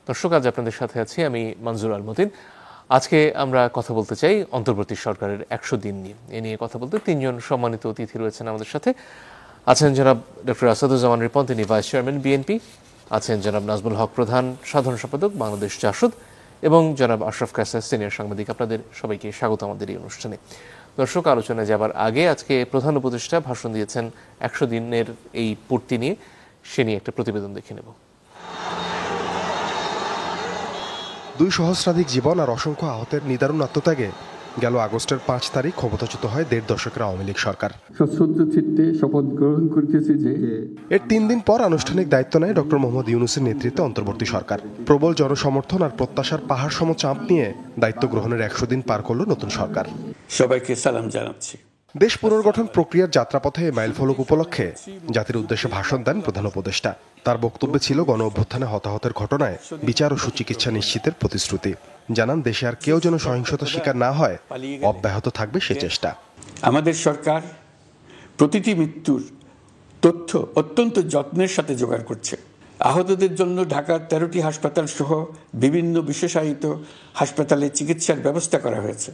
দর্শক, আজ আপনাদের সাথে আছি আমি মনজুর আল মতিন। আজকে আমরা কথা বলতে চাই অন্তর্বর্তী সরকারের 100 দিন নিয়ে। এ নিয়ে কথা বলতে তিনজন সম্মানিত অতিথি রয়েছেন আমাদের সাথে। আছেন জনাব ডক্টর আসাদুজ্জামান রিপন, তিনি ভাইস চেয়ারম্যান বিএনপি। আছেন জনাব নাজমুল হক প্রধান, সাধারণ সম্পাদক বাংলাদেশ জাসদ, এবং জনাব আশরাফ কায়সার, সিনিয়র সাংবাদিক। আপনাদের সবাইকে স্বাগত আমাদের এই অনুষ্ঠানে। দর্শক, আলোচনায় যাবার আগে আজকে প্রধান উপদেষ্টা ভাষণ দিয়েছেন 100 দিনের এই পূর্তি নিয়ে। সে নিয়ে একটা প্রতিবেদন দেখে নেব। 2 সহস্রাধিক জীবন আর অসংখ্য আহতের নিদারুণ আত্মত্যাগে গেল আগস্টের 5 তারিখ ক্ষমতাচ্যুত হয় 1.5 দশকের আওয়ামী লীগ সরকার। সশ্রদ্ধ চিত্তে শপথ গ্রহণ করিতেছি যে এর 3 দিন পর আনুষ্ঠানিক দায়িত্ব নেয় ডক্টর মোহাম্মদ ইউনূসের নেতৃত্বে অন্তর্বর্তী সরকার। প্রবল জনসমর্থন আর প্রত্যাশার পাহাড় সম চাপ নিয়ে দায়িত্ব গ্রহণের 100 দিন পার করল নতুন সরকার। সবাইকে সালাম জানাচ্ছি। দেশ পুনর্গঠন প্রক্রিয়ার যাত্রাপথে মাইলফলক উপলক্ষে জাতির উদ্দেশ্যে ভাষণ দেন প্রধান উপদেষ্টা। তার বক্তব্যে ছিল গণ অভ্যুত্থানে হতাহতের ঘটনায় বিচার ও সুচিকিৎসা নিশ্চিতের প্রতিশ্রুতি। জানান, দেশে আর কেউ যেন সহিংসতার শিকার না হয়, অব্যাহত থাকবে সে চেষ্টা। আমাদের সরকার প্রতিটি মৃত্যুর তথ্য অত্যন্ত যত্নের সাথে জোগাড় করছে। আহতদের জন্য ঢাকার 13টি হাসপাতাল সহ বিভিন্ন বিশেষায়িত হাসপাতালে চিকিৎসার ব্যবস্থা করা হয়েছে।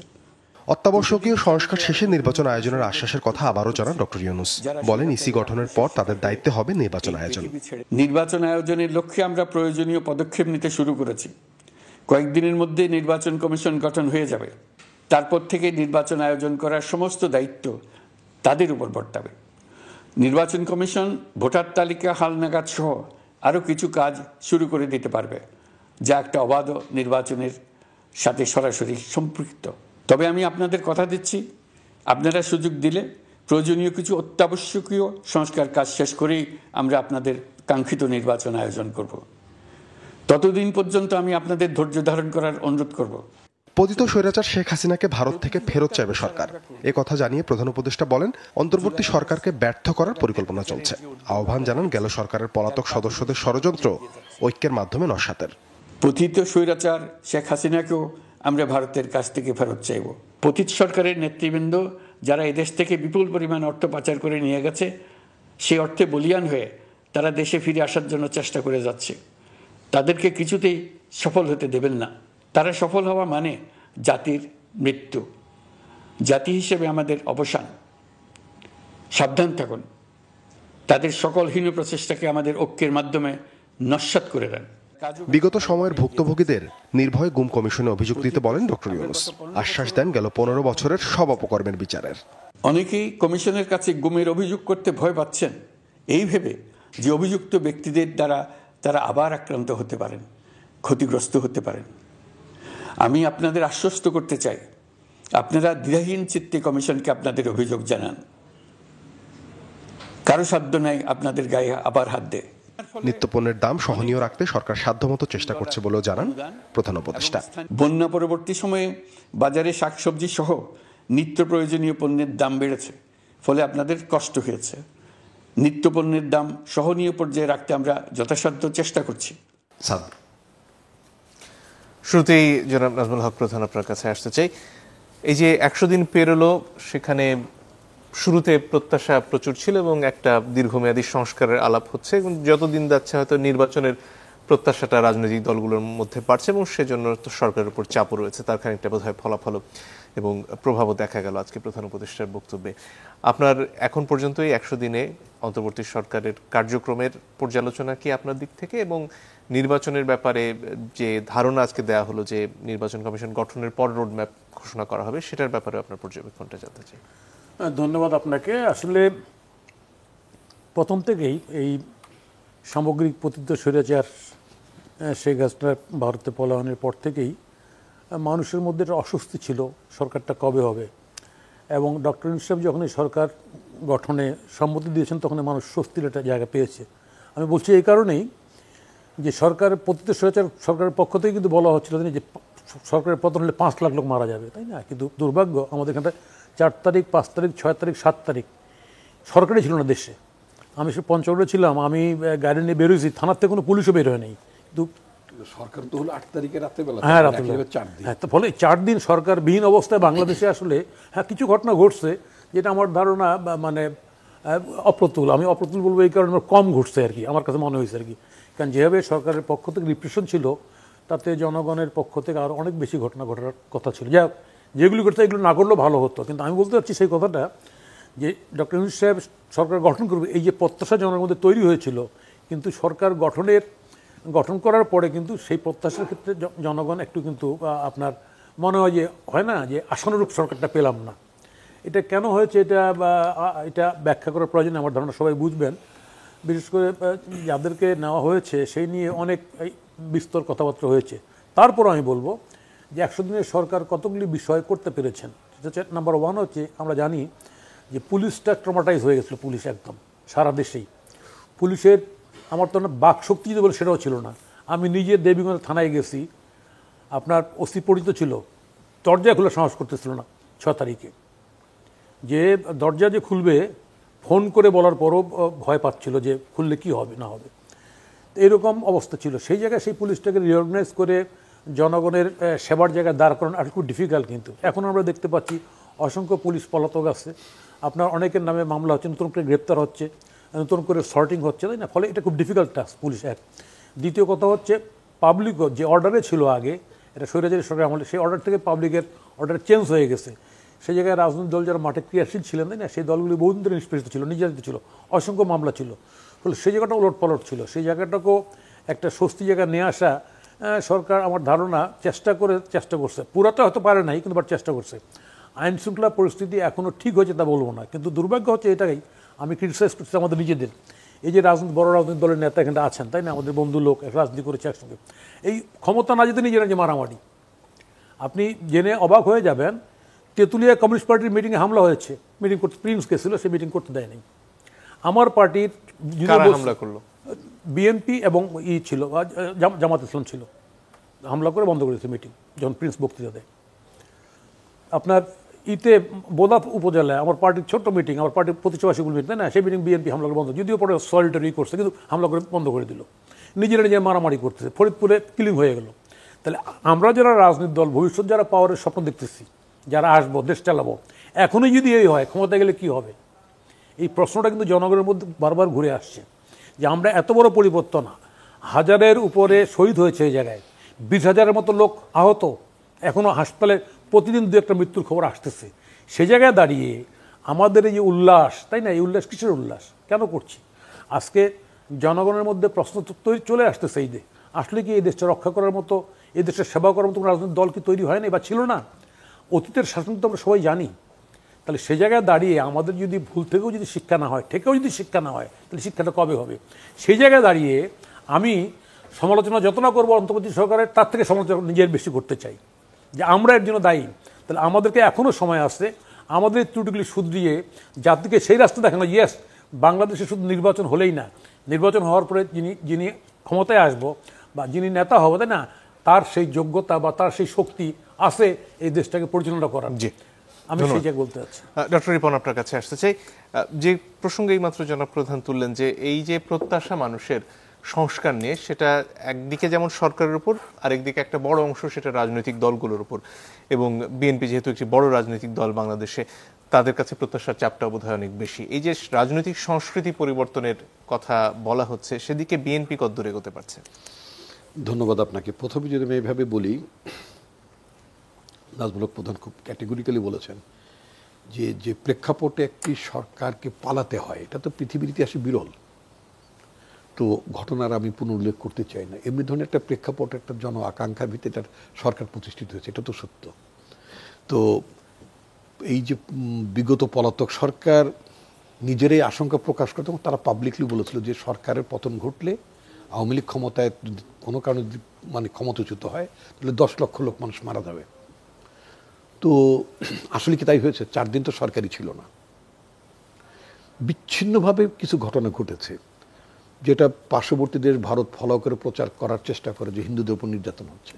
অত্যাবশ্যকীয় সংস্কার শেষে নির্বাচন আয়োজনের আশ্বাসের কথা আবারও জানান ডক্টর ইউনূস। বলেন, ইসি গঠনের পর তাদের দায়িত্বে হবে নির্বাচন আয়োজন। নির্বাচন আয়োজনের লক্ষ্যে আমরা প্রয়োজনীয় পদক্ষেপ নিতে শুরু করেছি। কয়েকদিনের মধ্যে নির্বাচন কমিশন গঠন হয়ে যাবে। তারপর থেকে নির্বাচন আয়োজন করার সমস্ত দায়িত্ব তাদের উপর বর্তাবে। নির্বাচন কমিশন ভোটার তালিকা হালনাগাদ সহ আরও কিছু কাজ শুরু করে দিতে পারবে, যা একটা অবাধ নির্বাচনের সাথে সরাসরি সম্পৃক্ত। তবে আমি আপনাদের কথা দিচ্ছি, আপনারা সুযোগ দিলে প্রয়োজনীয় কিছু অত্যাবশ্যকীয় সংস্কার কাজ শেষ করেই আমরা আপনাদের কাঙ্ক্ষিত নির্বাচন আয়োজন করব। ততদিন পর্যন্ত আমি আপনাদের ধৈর্য ধারণ করার অনুরোধ করব। পতিত স্বৈরাচার শেখ হাসিনাকে ভারত থেকে ফেরত চাইবে সরকার। এ কথা জানিয়ে প্রধান উপদেষ্টা বলেন, অন্তর্বর্তী সরকারকে ব্যর্থ করার পরিকল্পনা চলছে। আহ্বান জানান গেল সরকারের পলাতক সদস্যদের ষড়যন্ত্র ঐক্যের মাধ্যমে নস্যাতের। পতিত স্বৈরাচার শেখ হাসিনাকেও আমরা ভারতের কাছ থেকে ফেরত চাইব। পতিত সরকারের নেতৃবৃন্দ যারা এদেশ থেকে বিপুল পরিমাণ অর্থ পাচার করে নিয়ে গেছে, সেই অর্থে বলিয়ান হয়ে তারা দেশে ফিরে আসার জন্য চেষ্টা করে যাচ্ছে। তাদেরকে কিছুতেই সফল হতে দেবেন না। তারা সফল হওয়া মানে জাতির মৃত্যু, জাতি হিসেবে আমাদের অবসান। সাবধান থাকুন, তাদের সকল হীন প্রচেষ্টাকে আমাদের ঐক্যের মাধ্যমে নস্যাৎ করে দেন। বিগত সময়ের ভুক্তভোগীদের নির্ভয় গুম কমিশনে অভিযোগ দিতে বলেন ডক্টর ইউনূস। আশ্বাস দেন গেল 15 বছরের সব অপকর্মের বিচারের। অনেকেই কমিশনের কাছে গুমের অভিযোগ করতে ভয় পাচ্ছেন, এই ভেবে যে অভিযুক্ত ব্যক্তিদের দ্বারা তারা আবার আক্রান্ত হতে পারেন, ক্ষতিগ্রস্ত হতে পারেন। আমি আপনাদের আশ্বস্ত করতে চাই, আপনারা দ্বিধাহীন চিত্তে কমিশনকে আপনাদের অভিযোগ জানান। কারো সাধ্য নাই আপনাদের গায়ে আবার হাত দেয়। নিত্যপণ্যের দাম সহনীয় রাখতে সরকার সাধ্যমতো চেষ্টা করছে বলেও জানান প্রধান উপদেষ্টা। বন্যা পরবর্তী সময়ে বাজারে শাকসবজি সহ নিত্য প্রয়োজনীয় পণ্যের দাম বেড়েছে, ফলে আপনাদের কষ্ট হয়েছে। নিত্য পণ্যের দাম সহনীয় পর্যায়ে রাখতে আমরা যথাসাধ্য চেষ্টা করছি। শুরুতেই জনাব নাজমুল হক প্রধান, আপনার কাছে আসতে চাই। এই যে 100 দিন পেরোলো, সেখানে শুরুতে প্রত্যাশা প্রচুর ছিল এবং একটা দীর্ঘমেয়াদী সংস্কারের আলাপ হচ্ছে, এবং যতদিন যাচ্ছে হয়তো নির্বাচনের প্রত্যাশাটা রাজনৈতিক দলগুলোর মধ্যে বাড়ছে, এবং সেজন্য তো সরকারের উপর চাপও রয়েছে। তার খানিকটা বোধহয় ফলাফল এবং প্রভাবও দেখা গেল আজকে প্রধান উপদেষ্টার বক্তব্যে। আপনার এখন পর্যন্ত এই 100 দিনে অন্তর্বর্তী সরকারের কার্যক্রমের পর্যালোচনা কি আপনার দিক থেকে, এবং নির্বাচনের ব্যাপারে যে ধারণা আজকে দেওয়া হলো যে নির্বাচন কমিশন গঠনের পর রোডম্যাপ ঘোষণা করা হবে, সেটার ব্যাপারে আপনার পর্যবেক্ষণটা জানতে চাই। ধন্যবাদ আপনাকে। আসলে প্রথম থেকেই এই সামগ্রিক পতিত স্বৈরাচার শেখ হাসিনার ভারতে পলায়নের পর থেকেই মানুষের মধ্যে একটা অস্বস্তি ছিল সরকারটা কবে হবে, এবং ডক্টর ইউনূস সাহেব যখন এই সরকার গঠনে সম্মতি দিয়েছেন তখন মানুষ স্বস্তির একটা জায়গা পেয়েছে। আমি বলছি এই কারণেই যে সরকারের পতিত স্বৈরাচার সরকারের পক্ষ থেকে কিন্তু বলা হচ্ছিল যে সরকারের পতন হলে 5 লাখ লোক মারা যাবে, তাই না? কিন্তু দুর্ভাগ্য, আমাদের এখানটা 4 তারিখ, 5 তারিখ, 6 তারিখ, 7 তারিখ সরকারই ছিল না দেশে। আমি সে পঞ্চগড়ে ছিলাম, আমি গাড়ি নিয়ে বেরোয়েছি, থানার থেকে কোনো পুলিশও বের হয় নাই। কিন্তু সরকার তো হলো 8 তারিখে রাত্রেবেলা, হ্যাঁ রাত্রেবেলা 4 দিন, হ্যাঁ, তো ফলে 4 দিন সরকারবিহীন অবস্থায় বাংলাদেশে আসলে হ্যাঁ কিছু ঘটনা ঘটছে, যেটা আমার ধারণা মানে অপ্রতুল। আমি অপ্রতুল বলবো এই কারণে কম ঘটছে আর কি, আমার কাছে মনে হয়েছে আর কি। কারণ যেভাবে সরকারের পক্ষ থেকে রিপ্রেশন ছিল তাতে জনগণের পক্ষ থেকে আরও অনেক বেশি ঘটনা ঘটার কথা ছিল, যা যেগুলি ঘটছে এগুলো না করলেও ভালো হতো। কিন্তু আমি বলতে চাচ্ছি সেই কথাটা যে ডক্টর ইউনূস সাহেব সরকার গঠন করবে, এই যে প্রত্যাশা জনগণের মধ্যে তৈরি হয়েছিল, কিন্তু সরকার গঠন করার পরে কিন্তু সেই প্রত্যাশার ক্ষেত্রে জনগণ একটু কিন্তু আপনার মনে হয় যে হয় না যে আশানুরূপ সরকারটা পেলাম না। এটা কেন হয়েছে এটা ব্যাখ্যা করার প্রয়োজন, আমার ধারণা সবাই বুঝবেন। বিশেষ করে যাদেরকে নেওয়া হয়েছে সেই নিয়ে অনেক বিস্তর কথাবার্তা হয়েছে। তারপর আমি বলবো যে 100 দিনের সরকার কতগুলি বিষয় করতে পেরেছেন। সেটা হচ্ছে নাম্বার 1 হচ্ছে আমরা জানি যে পুলিশটা ট্রমাটাইজ হয়ে গেছিলো, পুলিশ একদম সারা দেশেই। পুলিশের আমার তো না বাক শক্তি যদি বলে সেটাও ছিল না। আমি নিজে দেবীগঞ্জ থানায় গেছি, আপনার ওসি পরিচিত ছিল, দরজা খোলা সাহস করতেছিল না 6 তারিখে, যে দরজা যে খুলবে ফোন করে বলার পরও ভয় পাচ্ছিল যে খুললে কি হবে না হবে। এরকম অবস্থা ছিল। সেই জায়গায় সেই পুলিশটাকে রিঅর্গানাইজ করে জনগণের সেবার জায়গায় দাঁড় করানো আর খুব ডিফিকাল্ট। কিন্তু এখন আমরা দেখতে পাচ্ছি অসংখ্য পুলিশ পলাতক আছে, আপনার অনেকের নামে মামলা হচ্ছে, নতুন করে গ্রেপ্তার হচ্ছে, নতুন করে সর্টিং হচ্ছে, তাই না? ফলে এটা খুব ডিফিকাল্ট টাস্ক পুলিশ এক। দ্বিতীয় কথা হচ্ছে পাবলিক যে অর্ডারে ছিল আগে, এটা স্বৈরাচারী সরকার আমলে, সেই অর্ডার থেকে পাবলিকের অর্ডার চেঞ্জ হয়ে গেছে। সেই জায়গায় রাজনৈতিক দল যারা মাঠে ক্রিয়াশীল ছিলেন, তাই না, সেই দলগুলি বহুদিন ধরে নিষ্পেষিত ছিল, নির্যাতিত ছিল, অসংখ্য মামলা ছিল। ফলে সেই জায়গাটা ওলটপালট ছিল। সেই জায়গাটাকেও একটা স্বস্তি জায়গা নিয়ে আসা সরকার আমার ধারণা চেষ্টা করছে। পুরাটা হয়তো পারে নাই, কিন্তু বাট চেষ্টা করছে। আইন শৃঙ্খলা পরিস্থিতি এখনও ঠিক হয়েছে তা বলবো না, কিন্তু দুর্ভাগ্য হচ্ছে এটাই, আমি ক্রিটিসাইজ করছি আমাদের নিজেদের। এই যে বড় রাজনৈতিক দলের নেতা এখানে আছেন, তাই না, আমাদের বন্ধু লোক, রাজনীতি করেছে একসঙ্গে, এই ক্ষমতা না যেতে নিজেরা যে মারামারি। আপনি জেনে অবাক হয়ে যাবেন, তেঁতুলিয়া কমিউনিস্ট পার্টির মিটিংয়ে হামলা হয়েছে, মিটিং করতে প্রিন্স গেছিল, সে মিটিং করতে দেয়নি। আমার পার্টির হামলা করলো বিএনপি এবং ছিল জামাত ইসলাম ছিল, হামলা করে বন্ধ করেছে মিটিং যখন প্রিন্স বক্তৃতা দেয়। আপনার বোদা উপজেলায় আমার পার্টির ছোট্ট মিটিং, আমার পার্টির প্রতিষ্ঠাবাসীগুলো মিটিং, তাই না, সেই মিটিং বিএনপি হামলা করে বন্ধ, যদিও পরে সলিটারি করছে, কিন্তু হামলা করে বন্ধ করে দিল। নিজেরা মারামারি করতেছে, ফরিদপুরে কিলিং হয়ে গেল। তাহলে আমরা যারা রাজনীতির দল, ভবিষ্যৎ যারা পাওয়ারের স্বপ্ন দেখতেছি, যারা আসবো, দেশ চালাবো, এখনই যদি এই হয় ক্ষমতা গেলে কি হবে? এই প্রশ্নটা কিন্তু জনগণের মধ্যে বারবার ঘুরে আসছে যে আমরা এত বড় পরিবর্তন, হাজারের উপরে শহীদ হয়েছে এই জায়গায়, 20,000-এর মতো লোক আহত, এখনও হাসপাতালে প্রতিদিন 2-1টা মৃত্যুর খবর আসতেছে। সে জায়গায় দাঁড়িয়ে আমাদের এই যে উল্লাস, তাই না, এই উল্লাস কিসের উল্লাস, কেন করছি? আজকে জনগণের মধ্যে প্রশ্ন চলে আসতেছে, এই আসলে কি এই দেশটা রক্ষা করার মতো, এই দেশের সেবা করার মতো রাজনৈতিক দল কি তৈরি হয় না বা ছিল না? অতীতের শাসন তো আমরা সবাই জানি। তাহলে সে জায়গায় দাঁড়িয়ে আমাদের যদি ভুল থেকেও যদি শিক্ষা না হয়, থেকেও যদি শিক্ষা না হয়, তাহলে শিক্ষাটা কবে হবে? সেই জায়গায় দাঁড়িয়ে আমি সমালোচনা যত না করবো অন্তর্বর্তী সরকারের, তার থেকে সমালোচনা নিজের বেশি করতে চাই যে আমরা এর জন্য দায়ী। তাহলে আমাদেরকে এখনও সময় আসছে আমাদের ত্রুটিগুলি শুধরিয়ে জাতিকে সেই রাস্তা দেখানো, ইয়েস বাংলাদেশে শুধু নির্বাচন হলেই না, নির্বাচন হওয়ার পরে যিনি ক্ষমতায় আসবো বা যিনি নেতা হবে, তাই না, তার সেই যোগ্যতা বা তার সেই শক্তি আছে এই দেশটাকে পরিচালনা করার। জি, আমি সেই জায়গায় বলতে চাচ্ছি। ডক্টর রিপন, আপনার কাছে আসতে চাই। যে প্রসঙ্গে মাত্র জনাব প্রধান তুললেন যে এই যে প্রত্যাশা মানুষের সংস্কার নিয়ে, সেটা একদিকে যেমন সরকারের উপর, আরেকদিকে একটা বড় অংশ সেটা রাজনৈতিক দলগুলোর উপর, এবং বিএনপি যেহেতু একটি বড় রাজনৈতিক দল বাংলাদেশে, তাদের কাছে প্রত্যাশার চাপটা বোধহয় অনেক বেশি। এই যে রাজনৈতিক সংস্কৃতি পরিবর্তনের কথা বলা হচ্ছে, সেদিকে বিএনপি কতদূর এগোতে পারছে? ধন্যবাদ আপনাকে। প্রথমে যদি আমি এইভাবে বলি, নাজমুল হক প্রধান খুব ক্যাটেগরিক্যালি বলেছেন যে প্রেক্ষাপটে একটি সরকারকে পালাতে হয়, এটা তো পৃথিবীর ইতিহাসে বিরল। তো ঘটনার আমি পুনর্উল্লেখ করতে চাই না। এমনি ধরনের একটা প্রেক্ষাপট, একটা জন আকাঙ্ক্ষার ভিত্তিতে সরকার প্রতিষ্ঠিত হয়েছে, এটা তো সত্য। তো এই যে বিগত পলাতক সরকার নিজেরাই আশঙ্কা প্রকাশ করত এবং তারা পাবলিকলি বলেছিল যে সরকারের পতন ঘটলে, আওয়ামী লীগ ক্ষমতায় কোনো কারণে মানে ক্ষমতাচ্যুত হয়, তাহলে 10 লক্ষ লোক মানুষ মারা যাবে। তো আসলে কি তাই হয়েছে? 4 দিন তো সরকারই ছিল না। বিচ্ছিন্নভাবে কিছু ঘটনা ঘটেছে, যেটা পার্শ্ববর্তী দেশ ভারত ফলো করে প্রচার করার চেষ্টা করে যে হিন্দুদের উপর নির্যাতন হচ্ছে।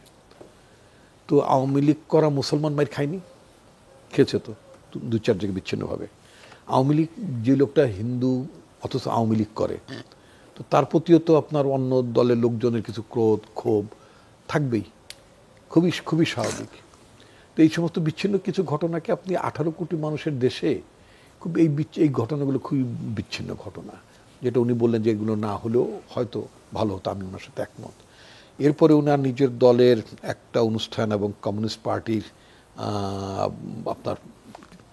তো আওয়ামী লীগ করা মুসলমান মাইর খায়নি, খেয়েছে তো 2-4 জায়গায় বিচ্ছিন্নভাবে। আওয়ামী লীগ যে লোকটা হিন্দু অথচ আওয়ামী লীগ করে, তো তার প্রতিও তো আপনার অন্য দলের লোকজনের কিছু ক্রোধ ক্ষোভ থাকবেই, খুবই খুবই স্বাভাবিক। তো এই সমস্ত বিচ্ছিন্ন কিছু ঘটনাকে আপনি 18 কোটি মানুষের দেশে খুব এই ঘটনাগুলো খুবই বিচ্ছিন্ন ঘটনা, যেটা উনি বললেন যে এগুলো না হলেও হয়তো ভালো হতো, আমি ওনার সাথে একমত। এরপরে ওনার নিজের দলের একটা অনুষ্ঠান এবং কমিউনিস্ট পার্টির আপনার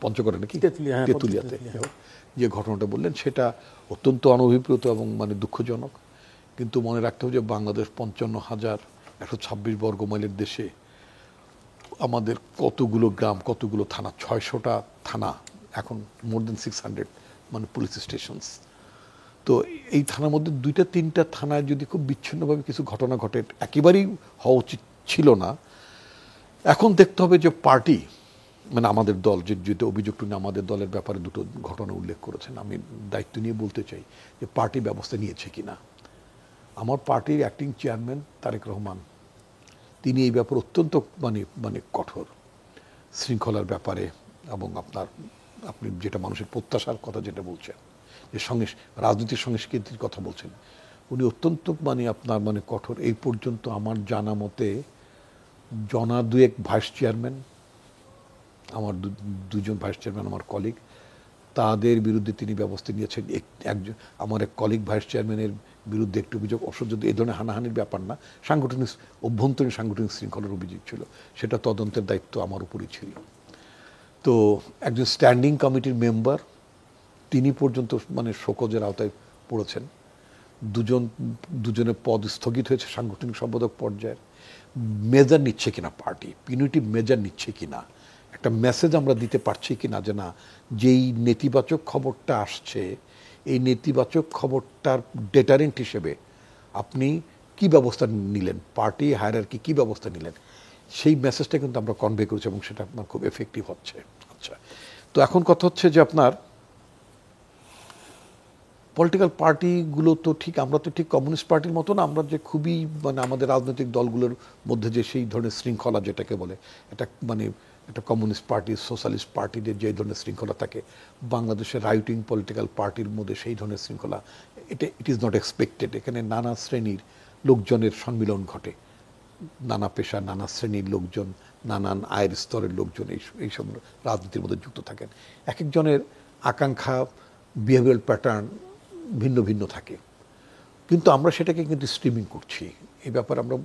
পঞ্চগড়ে নাকি তেঁতুলিয়াতে যে ঘটনাটা বললেন সেটা অত্যন্ত অনভিপ্রেত এবং মানে দুঃখজনক। কিন্তু মনে রাখতে হবে যে বাংলাদেশ 55,126 বর্গ মাইলের দেশে আমাদের কতগুলো গ্রাম, কতগুলো থানা, 600টা থানা, এখন মোর দেন 600 মানে পুলিশ স্টেশনস। তো এই থানার মধ্যে 2-3টা থানায় যদি খুব বিচ্ছিন্নভাবে কিছু ঘটনা ঘটে, একেবারেই হওয়া উচিত ছিল না। এখন দেখতে হবে যে পার্টি মানে আমাদের দল যেটা অভিযোগ নিয়ে আমাদের দলের ব্যাপারে দুটো ঘটনা উল্লেখ করেছেন, আমি দায়িত্ব নিয়ে বলতে চাই যে পার্টি ব্যবস্থা নিয়েছে কিনা। আমার পার্টির অ্যাক্টিং চেয়ারম্যান তারেক রহমান, তিনি এই ব্যাপারে অত্যন্ত মানে কঠোর শৃঙ্খলার ব্যাপারে, এবং আপনি যেটা মানুষের প্রত্যাশার কথা যেটা বলছেন, যে রাজনীতির সংস্কৃতির কথা বলছেন, উনি অত্যন্ত মানে কঠোর। এই পর্যন্ত আমার জানা মতে জনা 2-1 ভাইস চেয়ারম্যান, আমার দুজন ভাইস চেয়ারম্যান আমার কলিগ, তাদের বিরুদ্ধে তিনি ব্যবস্থা নিয়েছেন। একজন আমার এক কলিগ ভাইস চেয়ারম্যানের বিরুদ্ধে একটি অভিযোগ, অবশ্য যদি এই ধরনের হানাহানির ব্যাপার না, অভ্যন্তরীণ সাংগঠনিক শৃঙ্খলার অভিযোগ ছিল, সেটা তদন্তের দায়িত্ব আমার উপরই ছিল। তো একজন স্ট্যান্ডিং কমিটির মেম্বার, তিনি পর্যন্ত মানে শোকজের আওতায় পড়েছেন। দুজনের পদ স্থগিত হয়েছে সাংগঠনিক সম্পাদক পর্যায়ের। মেজার নিচ্ছে কিনা পার্টি, পিউনিটিভ মেজার নিচ্ছে কিনা, একটা মেসেজ আমরা দিতে পারছি কিনা যে না, যেই নেতিবাচক খবরটা আসছে, এই নেতিবাচক খবরটার ডেটারেন্ট হিসেবে আপনি কি ব্যবস্থা নিলেন, পার্টি হায়ারার্কি কি ব্যবস্থা নিলেন, সেই মেসেজটা কিন্তু আমরা কনভে করেছি এবং সেটা আপনার খুব এফেক্টিভ হচ্ছে। আচ্ছা, তো এখন কথা হচ্ছে যে আপনার পলিটিক্যাল পার্টিগুলো তো ঠিক, আমরা তো ঠিক কমিউনিস্ট পার্টির মতো না, আমরা যে খুবই মানে আমাদের রাজনৈতিক দলগুলোর মধ্যে যে সেই ধরনের শৃঙ্খলা যেটাকে বলে, এটা মানে একটা কমিউনিস্ট পার্টি, সোশ্যালিস্ট পার্টিদের যে ধরনের শৃঙ্খলা থাকে, বাংলাদেশের রাইট উইং পলিটিক্যাল পার্টির মধ্যে সেই ধরনের শৃঙ্খলা ইট ইজ নট এক্সপেক্টেড। এখানে নানা শ্রেণীর লোকজনের সম্মিলন ঘটে, নানা পেশা, নানা শ্রেণীর লোকজন, নানান আয়ের স্তরের লোকজন এইসব রাজনীতির মধ্যে যুক্ত থাকেন। এক একজনের আকাঙ্ক্ষা, বিহেভিয়ারাল প্যাটার্ন ভিন্ন ভিন্ন থাকে, কিন্তু আমরা সেটাকে কিন্তু স্ট্রিমিং করছি। এই ব্যাপারে আমরা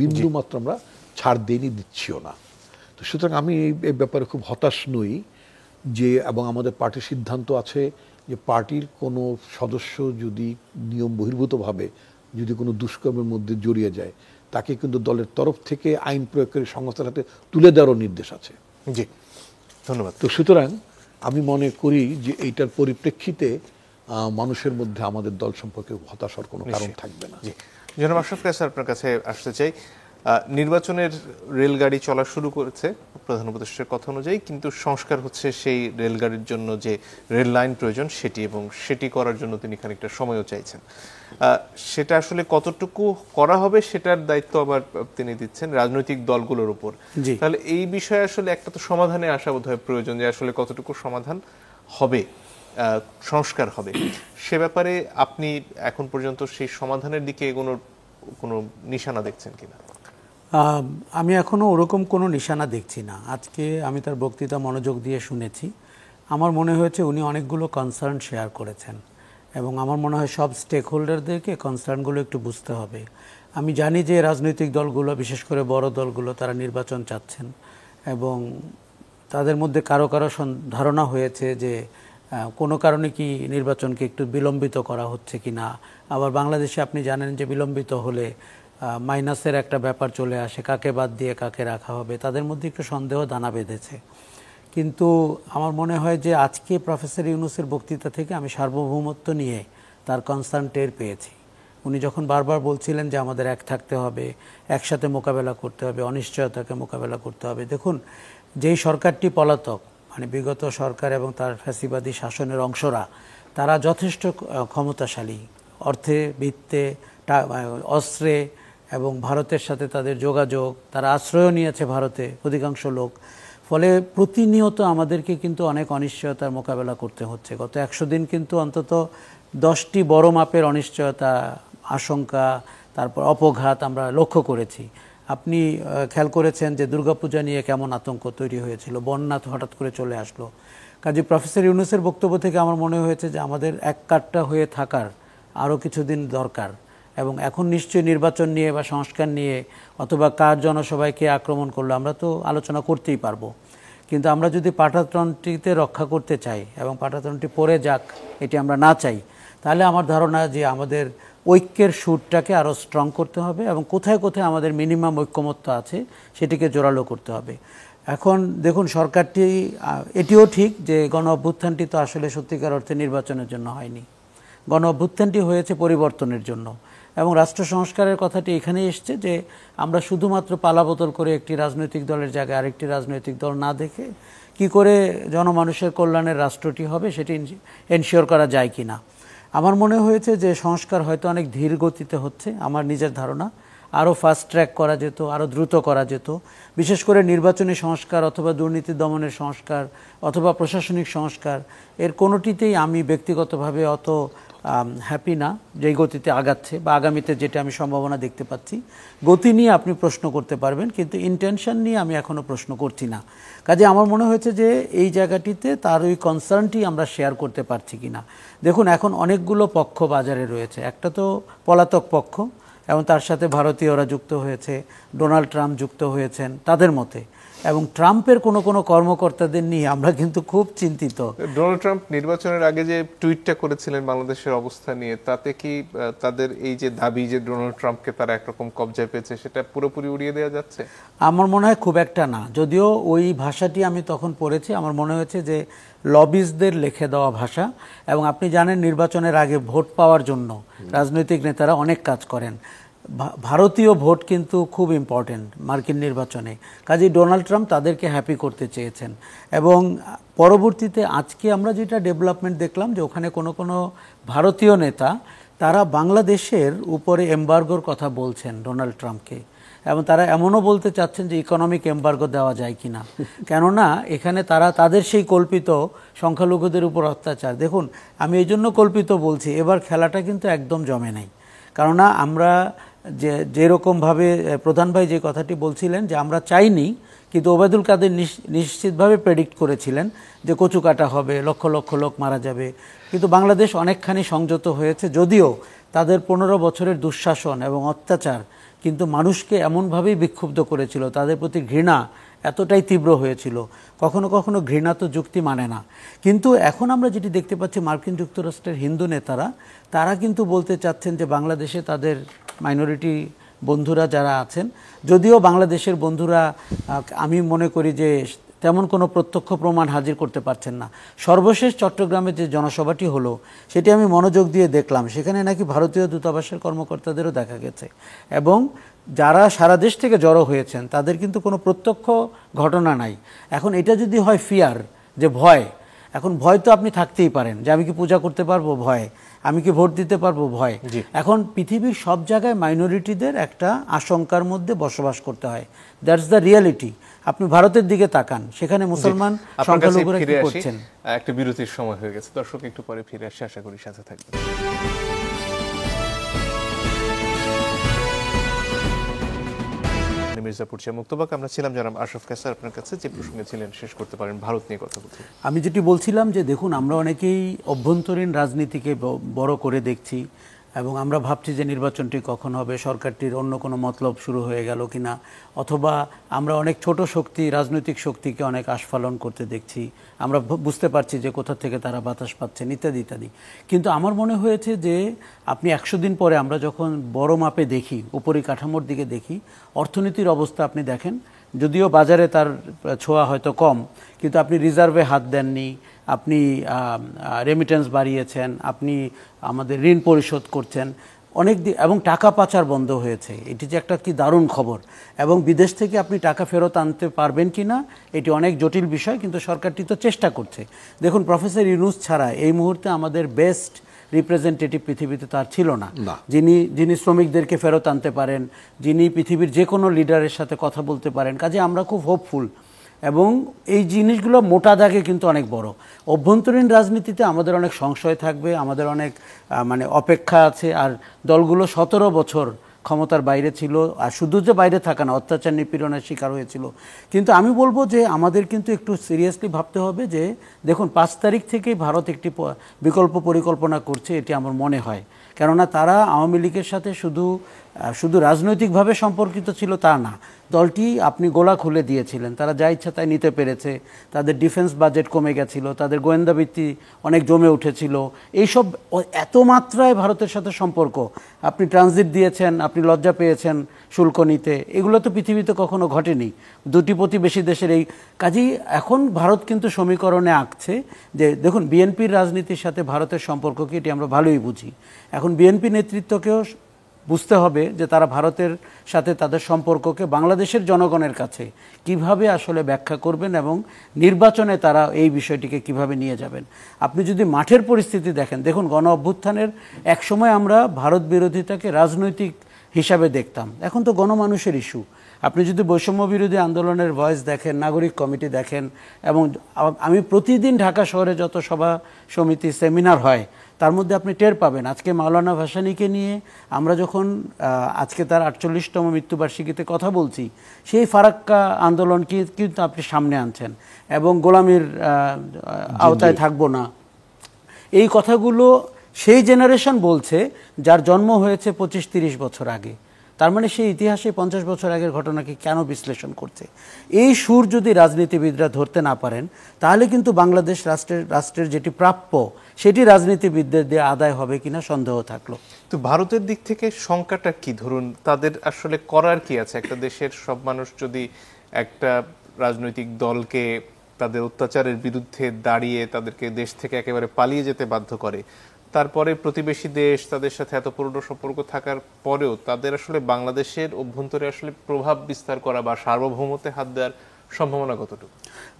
বিন্দু মাত্র আমরা ছাড় দিচ্ছিও না। তো সুতরাং আমি এই ব্যাপারে খুব হতাশ নই যে, এবং আমাদের পার্টির সিদ্ধান্ত আছে যে পার্টির কোনো সদস্য যদি নিয়ম বহির্ভূতভাবে যদি কোনো দুষ্কর্মের মধ্যে জড়িয়ে যায়, তাকে কিন্তু দলের তরফ থেকে আইন প্রয়োগকারী সংস্থার হাতে তুলে দেওয়ারও নির্দেশ আছে। জি, ধন্যবাদ। তো সুতরাং আমি মনে করি যে এইটার পরিপ্রেক্ষিতে মানুষের মধ্যে আমাদের দল সম্পর্কে হতাশার কোনো কারণ থাকবে না। জি, জনাব আশরাফ কায়েস আপনার কাছে আসতে চাই। নির্বাচনের রেলগাড়ি চলা শুরু করেছে প্রধান উপদেষ্টার কথা অনুযায়ী, কিন্তু সংস্কার হচ্ছে সেই রেলগাড়ির জন্য যে রেল লাইন প্রয়োজন সেটি, এবং সেটি করার জন্য তিনি খানিকটা সময়ও চাইছেন। সেটা আসলে কতটুকু করা হবে সেটার দায়িত্ব আবার তিনি দিচ্ছেন রাজনৈতিক দলগুলোর উপর। তাহলে এই বিষয়ে আসলে একটা তো সমাধানে আসা বোধহয় প্রয়োজন, যে আসলে কতটুকু সমাধান হবে, সংস্কার হবে, সে ব্যাপারে আপনি এখন পর্যন্ত সেই সমাধানের দিকে এগোনোর কোনো নিশানা দেখছেন কিনা? আমি এখনো ওরকম কোনো নিশানা দেখছি না। আজকে আমি তার বক্তৃতা মনোযোগ দিয়ে শুনেছি, আমার মনে হয়েছে উনি অনেকগুলো কনসার্ন শেয়ার করেছেন, এবং আমার মনে হয় সব স্টেক হোল্ডারদেরকে কনসার্নগুলো একটু বুঝতে হবে। আমি জানি যে রাজনৈতিক দলগুলো, বিশেষ করে বড় দলগুলো, তারা নির্বাচন চাচ্ছেন, এবং তাদের মধ্যে কারো কারো ধারণা হয়েছে যে কোনো কারণে কি নির্বাচনকে একটু বিলম্বিত করা হচ্ছে কি না। আবার বাংলাদেশে আপনি জানেন যে বিলম্বিত হলে মাইনাসের একটা ব্যাপার চলে আসে, কাকে বাদ দিয়ে কাকে রাখা হবে, তাদের মধ্যে একটু সন্দেহ দানা বেঁধেছে। কিন্তু আমার মনে হয় যে আজকে প্রফেসর ইউনূসের বক্তৃতা থেকে আমি সার্বভৌমত্ব নিয়ে তার কনসার্ন টের পেয়েছি। উনি যখন বারবার বলছিলেন যে আমাদের এক থাকতে হবে, একসাথে মোকাবেলা করতে হবে, অনিশ্চয়তাকে মোকাবেলা করতে হবে। দেখুন, যেই সরকারটি পলাতক, মানে বিগত সরকার এবং তার ফ্যাসিবাদী শাসনের অংশরা, তারা যথেষ্ট ক্ষমতাশালী, অর্থে, বিত্তে, অস্ত্রে, এবং ভারতের সাথে তাদের যোগাযোগ, তারা আশ্রয় নিয়েছে ভারতে অধিকাংশ লোক। ফলে প্রতিনিয়ত আমাদেরকে কিন্তু অনেক অনিশ্চয়তার মোকাবেলা করতে হচ্ছে। গত 100 দিন কিন্তু অন্তত 10টি বড় মাপের অনিশ্চয়তা, আশঙ্কা, তারপর অপঘাত আমরা লক্ষ্য করেছি। আপনি খেয়াল করেছেন যে দুর্গাপূজা নিয়ে কেমন আতঙ্ক তৈরি হয়েছিল, বন্যা হঠাৎ করে চলে আসলো। কাজে প্রফেসর ইউনূসের বক্তব্য থেকে আমার মনে হয়েছে যে আমাদের এক কাট্টা হয়ে থাকার আরও কিছুদিন দরকার, এবং এখন নিশ্চয়ই নির্বাচন নিয়ে বা সংস্কার নিয়ে অথবা কার জনসভায় কে আক্রমণ করলো আমরা তো আলোচনা করতেই পারবো, কিন্তু আমরা যদি পাটাতন্ত্রীতে রক্ষা করতে চাই এবং পাটাতন্ত্রী পড়ে যাক এটি আমরা না চাই, তাহলে আমার ধারণা যে আমাদের ঐক্যের সুরটাকে আরও স্ট্রং করতে হবে এবং কোথায় কোথায় আমাদের মিনিমাম ঐক্যমত্য আছে সেটিকে জোরালো করতে হবে। এখন দেখুন, সরকারটি এটিও ঠিক যে গণ অভ্যুত্থানটি তো আসলে সত্যিকার অর্থে নির্বাচনের জন্য হয়নি, গণ অভ্যুত্থানটি হয়েছে পরিবর্তনের জন্য। এবং রাষ্ট্র সংস্কারের কথাটি এখানে এসছে যে আমরা শুধুমাত্র পালাবদল করে একটি রাজনৈতিক দলের জায়গায় আরেকটি রাজনৈতিক দল না দেখে কি করে জনমানুষের কল্যাণের রাষ্ট্রটি হবে সেটি এনশিওর করা যায় কি না। আমার মনে হয়েছে যে সংস্কার হয়তো অনেক ধীর গতিতে হচ্ছে, আমার নিজের ধারণা আরও ফাস্ট ট্র্যাক করা যেত, আরও দ্রুত করা যেত। বিশেষ করে নির্বাচনী সংস্কার অথবা দুর্নীতি দমনের সংস্কার অথবা প্রশাসনিক সংস্কার, এর কোনোটিতেই আমি ব্যক্তিগতভাবে অত হ্যাপি না যেই গতিতে আগাচ্ছে বা আগামীতে যেটা আমি সম্ভাবনা দেখতে পাচ্ছি। গতি নিয়ে আপনি প্রশ্ন করতে পারবেন, কিন্তু ইন্টেনশন নিয়ে আমি এখনও প্রশ্ন করছি না। কাজে আমার মনে হয়েছে যে এই জায়গাটিতে তার ওই কনসার্নটি আমরা শেয়ার করতে পারছি কিনা। দেখুন, এখন অনেকগুলো পক্ষ বাজারে রয়েছে। একটা তো পলাতক পক্ষ এবং তার সাথে ভারতীয়রা যুক্ত হয়েছে, ডোনাল্ড ট্রাম্প যুক্ত হয়েছেন তাদের মতে, এবং ট্রাম্পের কোনো কোনো কর্মকর্তাদের নিয়ে আমরা কিন্তু খুব চিন্তিত। ডোনাল্ড ট্রাম্প নির্বাচনের আগে যে টুইটটা করেছিলেন বাংলাদেশের অবস্থা নিয়ে, তাতে কি তাদের এই যে দাবি যে ডোনাল্ড ট্রাম্পকে তারা একরকম কবজায় পেয়েছে সেটা পুরোপুরি উড়িয়ে দেওয়া যাচ্ছে? আমার মনে হয় খুব একটা না, যদিও ওই ভাষাটি আমি তখন পড়েছি, আমার মনে হয়েছে যে লবিস্টদের লিখে দেওয়া ভাষা। এবং আপনি জানেন নির্বাচনের আগে ভোট পাওয়ার জন্য রাজনৈতিক নেতারা অনেক কাজ করেন। ভারতীয় ভোট কিন্তু খুব ইম্পর্টেন্ট মার্কিন নির্বাচনে, কাজেই ডোনাল্ড ট্রাম্প তাদেরকে হ্যাপি করতে চেয়েছেন। এবং পরবর্তীতে আজকে আমরা যেটা ডেভেলপমেন্ট দেখলাম যে ওখানে কোনো কোনো ভারতীয় নেতা তারা বাংলাদেশের উপরে এমবার্গোর কথা বলছেন ডোনাল্ড ট্রাম্পকে, এবং তারা এমনও বলতে চাচ্ছেন যে ইকোনমিক এমবার্গো দেওয়া যায় কিনা, কেননা এখানে তারা তাদের সেই কল্পিত সংখ্যালঘুদের উপর অত্যাচার। দেখুন, আমি এই জন্য কল্পিত বলছি, এবার খেলাটা কিন্তু একদম জমে নাই। কেননা আমরা যেরকমভাবে প্রধান ভাই যে কথাটি বলছিলেন যে আমরা চাইনি, কিন্তু ওবায়দুল কাদের নিশ্চিতভাবে প্রেডিক্ট করেছিলেন যে কচু কাটা হবে, লক্ষ লক্ষ লোক মারা যাবে। কিন্তু বাংলাদেশ অনেকখানি সংযত হয়েছে, যদিও তাদের 15 বছরের দুঃশাসন এবং অত্যাচার কিন্তু মানুষকে এমনভাবেই বিক্ষুব্ধ করেছিল, তাদের প্রতি ঘৃণা এতটাই তীব্র হয়েছিল। কখনো কখনো ঘৃণা তো যুক্তি মানে না। কিন্তু এখন আমরা যেটি দেখতে পাচ্ছি, মার্কিন যুক্তরাষ্ট্রের হিন্দু নেতারা তারা কিন্তু বলতে চাচ্ছেন যে বাংলাদেশে তাদের মাইনরিটি বন্ধুরা যারা আছেন, যদিও বাংলাদেশের বন্ধুরা আমি মনে করি যে তেমন কোনো প্রত্যক্ষ প্রমাণ হাজির করতে পারছেন না। সর্বশেষ চট্টগ্রামে যে জনসভাটি হলো সেটি আমি মনোযোগ দিয়ে দেখলাম, সেখানে নাকি ভারতীয় দূতাবাসের কর্মকর্তাদেরও দেখা গেছে, এবং যারা সারা দেশ থেকে জড়ো হয়েছেন তাদের কিন্তু কোনো প্রত্যক্ষ ঘটনা নাই। এখন এটা যদি হয় ফিয়ার, যে ভয়, এখন ভয় তো আপনি থাকতেই পারেন যে আমি কি পূজা করতে পারবো, ভয়, আমি কি ভোট দিতে পারবো, ভয়। এখন পৃথিবীর সব জায়গায় মাইনরিটিদের একটা আশঙ্কার মধ্যে বসবাস করতে হয়, দ্যাটস দ্য রিয়ালিটি। আপনি ভারতের দিকে তাকান, সেখানে মুসলমান সংখ্যালঘুরা কি করছেন। একটা বিরতির সময় হয়ে গেছে, দর্শক একটু পরে ফিরে আসি, আশা করি সাথে থাকবেন। মির্জাপুর চেয়ে মুক্তবাক, আমরা ছিলাম জনাব আশরাফ কায়সার, আপনার কাছে যে প্রসঙ্গে ছিলেন শেষ করতে পারেন, ভারত নিয়ে কথা বলতে। আমি যেটি বলছিলাম যে দেখুন, আমরা অনেকেই অভ্যন্তরীণ রাজনীতিকে বড় করে দেখছি এবং আমরা ভাবছি যে নির্বাচনটি কখন হবে, সরকারটির অন্য কোনো মতলব শুরু হয়ে গেল কিনা, অথবা আমরা অনেক ছোট শক্তি, রাজনৈতিক শক্তিকে অনেক আস্ফালন করতে দেখছি, আমরা বুঝতে পারছি যে কোথা থেকে তারা বাতাস পাচ্ছেন ইত্যাদি ইত্যাদি। কিন্তু আমার মনে হয়েছে যে আপনি 100 দিন পরে আমরা যখন বড় মাপে দেখি, উপরিকাঠামোর দিকে দেখি, অর্থনীতির অবস্থা আপনি দেখেন, যদিও বাজারে তার ছোঁয়া হয়তো কম, কিন্তু আপনি রিজার্ভে হাত দেননি, আপনি রেমিটেন্স বাড়িয়েছেন, আপনি আমাদের ঋণ পরিশোধ করছেন অনেক দিন, এবং টাকা পাচার বন্ধ হয়েছে। এটি যে একটা কি দারুণ খবর। এবং বিদেশ থেকে আপনি টাকা ফেরত আনতে পারবেন কি না এটি অনেক জটিল বিষয়, কিন্তু সরকারটি তো চেষ্টা করছে। দেখুন, প্রফেসর ইউনূস ছাড়া এই মুহূর্তে আমাদের বেস্ট রিপ্রেজেন্টেটিভ পৃথিবীতে তার ছিল না, যিনি শ্রমিকদেরকে ফেরত আনতে পারেন, যিনি পৃথিবীর যে কোনো লিডারের সাথে কথা বলতে পারেন। কাজে আমরা খুব হোপফুল, এবং এই জিনিসগুলো মোটা দাগে কিন্তু অনেক বড়। অভ্যন্তরীণ রাজনীতিতে আমাদের অনেক সংশয় থাকবে, আমাদের অনেক অপেক্ষা আছে। আর দলগুলো 17 বছর ক্ষমতার বাইরে ছিল, আর শুধু যে বাইরে থাকা না, অত্যাচার নিপীড়নের শিকার হয়েছিল। কিন্তু আমি বলবো যে আমাদের কিন্তু একটু সিরিয়াসলি ভাবতে হবে যে দেখুন, 5 তারিখ থেকেই ভারত একটি বিকল্প পরিকল্পনা করছে, এটি আমার মনে হয়। কেননা তারা আওয়ামী লীগের সাথে শুধু রাজনৈতিকভাবে সম্পর্কিত ছিল তা না, দলটি আপনি গোলা খুলে দিয়েছিলেন, তারা যা ইচ্ছা তাই নিতে পেরেছে, তাদের ডিফেন্স বাজেট কমে গেছিল, তাদের গোয়েন্দা ভিত্তি অনেক জমে উঠেছিল, এইসব এত মাত্রায় ভারতের সাথে সম্পর্ক, আপনি ট্রানজিট দিয়েছেন, আপনি লজ্জা পেয়েছেন শুল্ক নিতে, এগুলো তো পৃথিবীতে কখনো ঘটেনি দুটি প্রতিবেশী দেশের। এই কাজেই এখন ভারত কিন্তু সমীকরণে আঁকছে যে দেখুন বিএনপির রাজনীতির সাথে ভারতের সম্পর্ক কি, এটি আমরা ভালোই বুঝি। এখন বিএনপি নেতৃত্বকেও বুঝতে হবে যে তারা ভারতের সাথে তাদের সম্পর্ককে বাংলাদেশের জনগণের কাছে কিভাবে আসলে ব্যাখ্যা করবেন এবং নির্বাচনে তারা এই বিষয়টিকে কিভাবে নিয়ে যাবেন। আপনি যদি মাঠের পরিস্থিতি দেখেন, দেখুন গণ অভ্যুত্থানের একসময় আমরা ভারত বিরোধিতাকে রাজনৈতিক হিসাবে দেখতাম, এখন তো গণমানুষের ইস্যু। আপনি যদি বৈষম্য বিরোধী আন্দোলনের ভয়েস দেখেন, নাগরিক কমিটি দেখেন, এবং আমি প্রতিদিন ঢাকা শহরে যত সভা সমিতি সেমিনার হয় তার মধ্যে আপনি টের পাবেন আজকে মাওলানা ভাসানীকে নিয়ে আমরা যখন আজকে তার 48তম মৃত্যুবার্ষিকীতে কথা বলছি, সেই ফারাক্কা আন্দোলন কিন্তু আপনি সামনে আনছেন এবং গোলামির আওতায় থাকবো না, এই কথাগুলো সেই জেনারেশন বলছে যার জন্ম হয়েছে 25-30 বছর আগে। তার মানে সেই ইতিহাসে 50 বছর আগের ঘটনাকে কেন বিশ্লেষণ করছে? এই সুর যদি রাজনীতিবিদরা ধরতে না পারেন তাহলে কিন্তু বাংলাদেশ রাষ্ট্রের যেটি প্রাপ্য সেটি রাজনীতিবিদদের দিয়ে আদায় হবে কিনা সন্দেহ থাকলো। তো ভারতের দিক থেকে শঙ্কাটা কি? ধরুন তাদের আসলে করার কি আছে? একটা দেশের সব মানুষ যদি একটা রাজনৈতিক দলকে তাদের অত্যাচারের বিরুদ্ধে দাঁড়িয়ে তাদেরকে দেশ থেকে একেবারে পালিয়ে যেতে বাধ্য করে, তারপরে প্রতিবেশী দেশ তাদের সাথে এত পুরনো সম্পর্ক থাকার পরেও তাদের আসলে বাংলাদেশের অভ্যন্তরে আসলে প্রভাব বিস্তার করা বা সার্বভৌমত্বে হাত দেওয়ার সম্ভাবনা কতটুকু?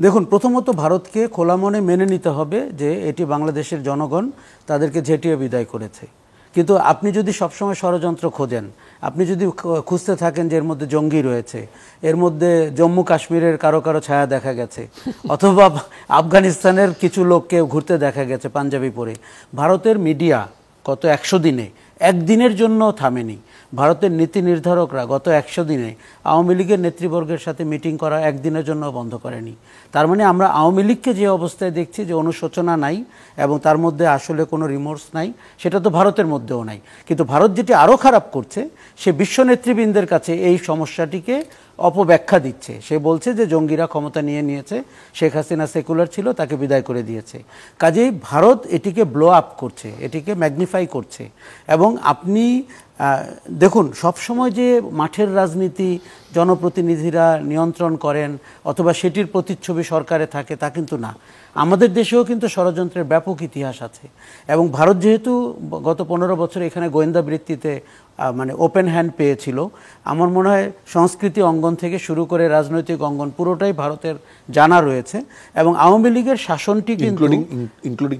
দেখুন, প্রথমত ভারতকে খোলা মনে মেনে নিতে হবে যে এটি বাংলাদেশের জনগণ তাদেরকে ঝেঁটিয়ে বিদায় করেছে। কিন্তু আপনি যদি সবসময় ষড়যন্ত্র খোঁজেন, আপনি যদি খুঁজতে থাকেন যে এর মধ্যে জঙ্গি রয়েছে, এর মধ্যে জম্মু কাশ্মীরের কারো কারো ছায়া দেখা গেছে, অথবা আফগানিস্তানের কিছু লোককে ঘুরতে দেখা গেছে পাঞ্জাবি পরে, ভারতের মিডিয়া গত 100 দিনে একদিনের জন্য থামেনি। ভারতের নীতি নির্ধারকরা গত 100 দিনে আওয়ামী লীগের নেতৃবর্গের সাথে মিটিং করা একদিনের জন্য বন্ধ করেনি। তার মানে আমরা আওয়ামী লীগকে যে অবস্থায় দেখছি যে অনুশোচনা নাই এবং তার মধ্যে আসলে কোনো রিমোর্স নাই, সেটা তো ভারতের মধ্যেও নাই। কিন্তু ভারত যেটি আরও খারাপ করছে, সে বিশ্ব নেতৃবৃন্দের কাছে এই সমস্যাটিকে অপব্যাখ্যা দিচ্ছে। সে বলছে যে জঙ্গিরা ক্ষমতা নিয়েছে, শেখ হাসিনা সেকুলার ছিল, তাকে বিদায় করে দিয়েছে। কাজেই ভারত এটিকে ব্লো আপ করছে, এটিকে ম্যাগনিফাই করছে। এবং আপনি দেখুন সবসময় যে মাঠের রাজনীতি জনপ্রতিনিধিরা নিয়ন্ত্রণ করেন অথবা সেটির প্রতিচ্ছবি সরকারে থাকে তা কিন্তু না। আমাদের দেশেও কিন্তু ষড়যন্ত্রের ব্যাপক ইতিহাস আছে এবং ভারত যেহেতু গত 15 বছর এখানে গোয়েন্দা বৃত্তিতে মানে ওপেন হ্যান্ড পেয়েছিল, আমার মনে হয় সংস্কৃতি অঙ্গন থেকে শুরু করে রাজনৈতিক অঙ্গন পুরোটাই ভারতের জানা রয়েছে। এবং আওয়ামী লীগের শাসনটি কিন্তু ইনক্লুডিং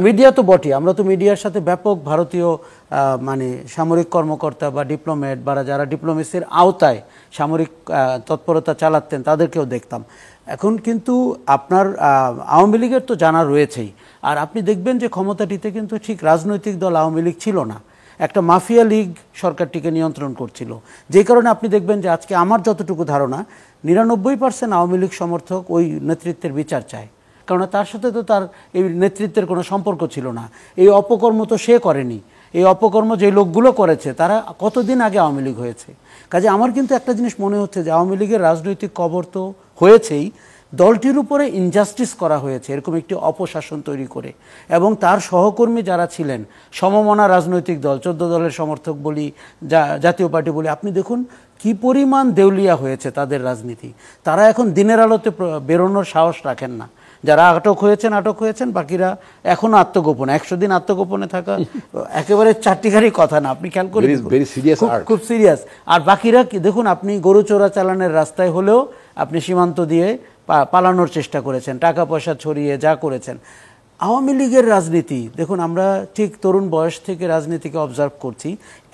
মিডিয়া তো বটে, আমরা তো মিডিয়ার সাথে ব্যাপক ভারতীয় মানে সামরিক কর্মকর্তা বা ডিপ্লোম্যাট বা যারা ডিপ্লোমেসির আওতায় সামরিক তৎপরতা চালাতেন তাদেরকেও দেখতাম। এখন কিন্তু আপনার আওয়ামী লীগের তো জানা রয়েছেই, আর আপনি দেখবেন যে ক্ষমতাটিতে কিন্তু ঠিক রাজনৈতিক দল আওয়ামী লীগ ছিল না, একটা মাফিয়া লীগ সরকারটিকে নিয়ন্ত্রণ করছিল। যে কারণে আপনি দেখবেন যে আজকে আমার যতটুকু ধারণা 99% আওয়ামী লীগ সমর্থক ওই নেতৃত্বের বিচার চায়, কারণ তার সাথে তো তার এই নেতৃত্বের কোনো সম্পর্ক ছিল না। এই অপকর্ম তো সে করেনি, এই অপকর্ম যে লোকগুলো করেছে তারা কতদিন আগে আওয়ামী লীগ হয়েছে। কাজে আমার কিন্তু একটা জিনিস মনে হচ্ছে যে আওয়ামী লীগের রাজনৈতিক কবর তো হয়েছেই, দলটির উপরে ইনজাস্টিস করা হয়েছে এরকম একটি অপশাসন তৈরি করে। এবং তার সহকর্মী যারা ছিলেন সমমনা রাজনৈতিক দল, 14 দলের সমর্থক বলি, জাতীয় পার্টি বলি, আপনি দেখুন কি পরিমাণ দেউলিয়া হয়েছে তাদের রাজনীতি। তারা এখন দিনের আলোতে বেরোনোর সাহস রাখেন না। যারা আটক হয়েছেন, বাকিরা এখনো আত্মগোপনে। 100 দিন আত্মগোপনে থাকা একেবারে চারটিখারি কথা না, আপনি খেয়াল করে খুব সিরিয়াস। আর বাকিরা কি দেখুন, আপনি গরু চোরা চালানের রাস্তায় হলেও আপনি সীমান্ত দিয়ে পালানোর চেষ্টা করেছেন, টাকা পয়সা ছড়িয়ে যা করেছেন। আওয়ামী লীগের রাজনীতি দেখুন, আমরা ঠিক তরুণ বয়স থেকে রাজনীতিকে অবজার্ভ করছি,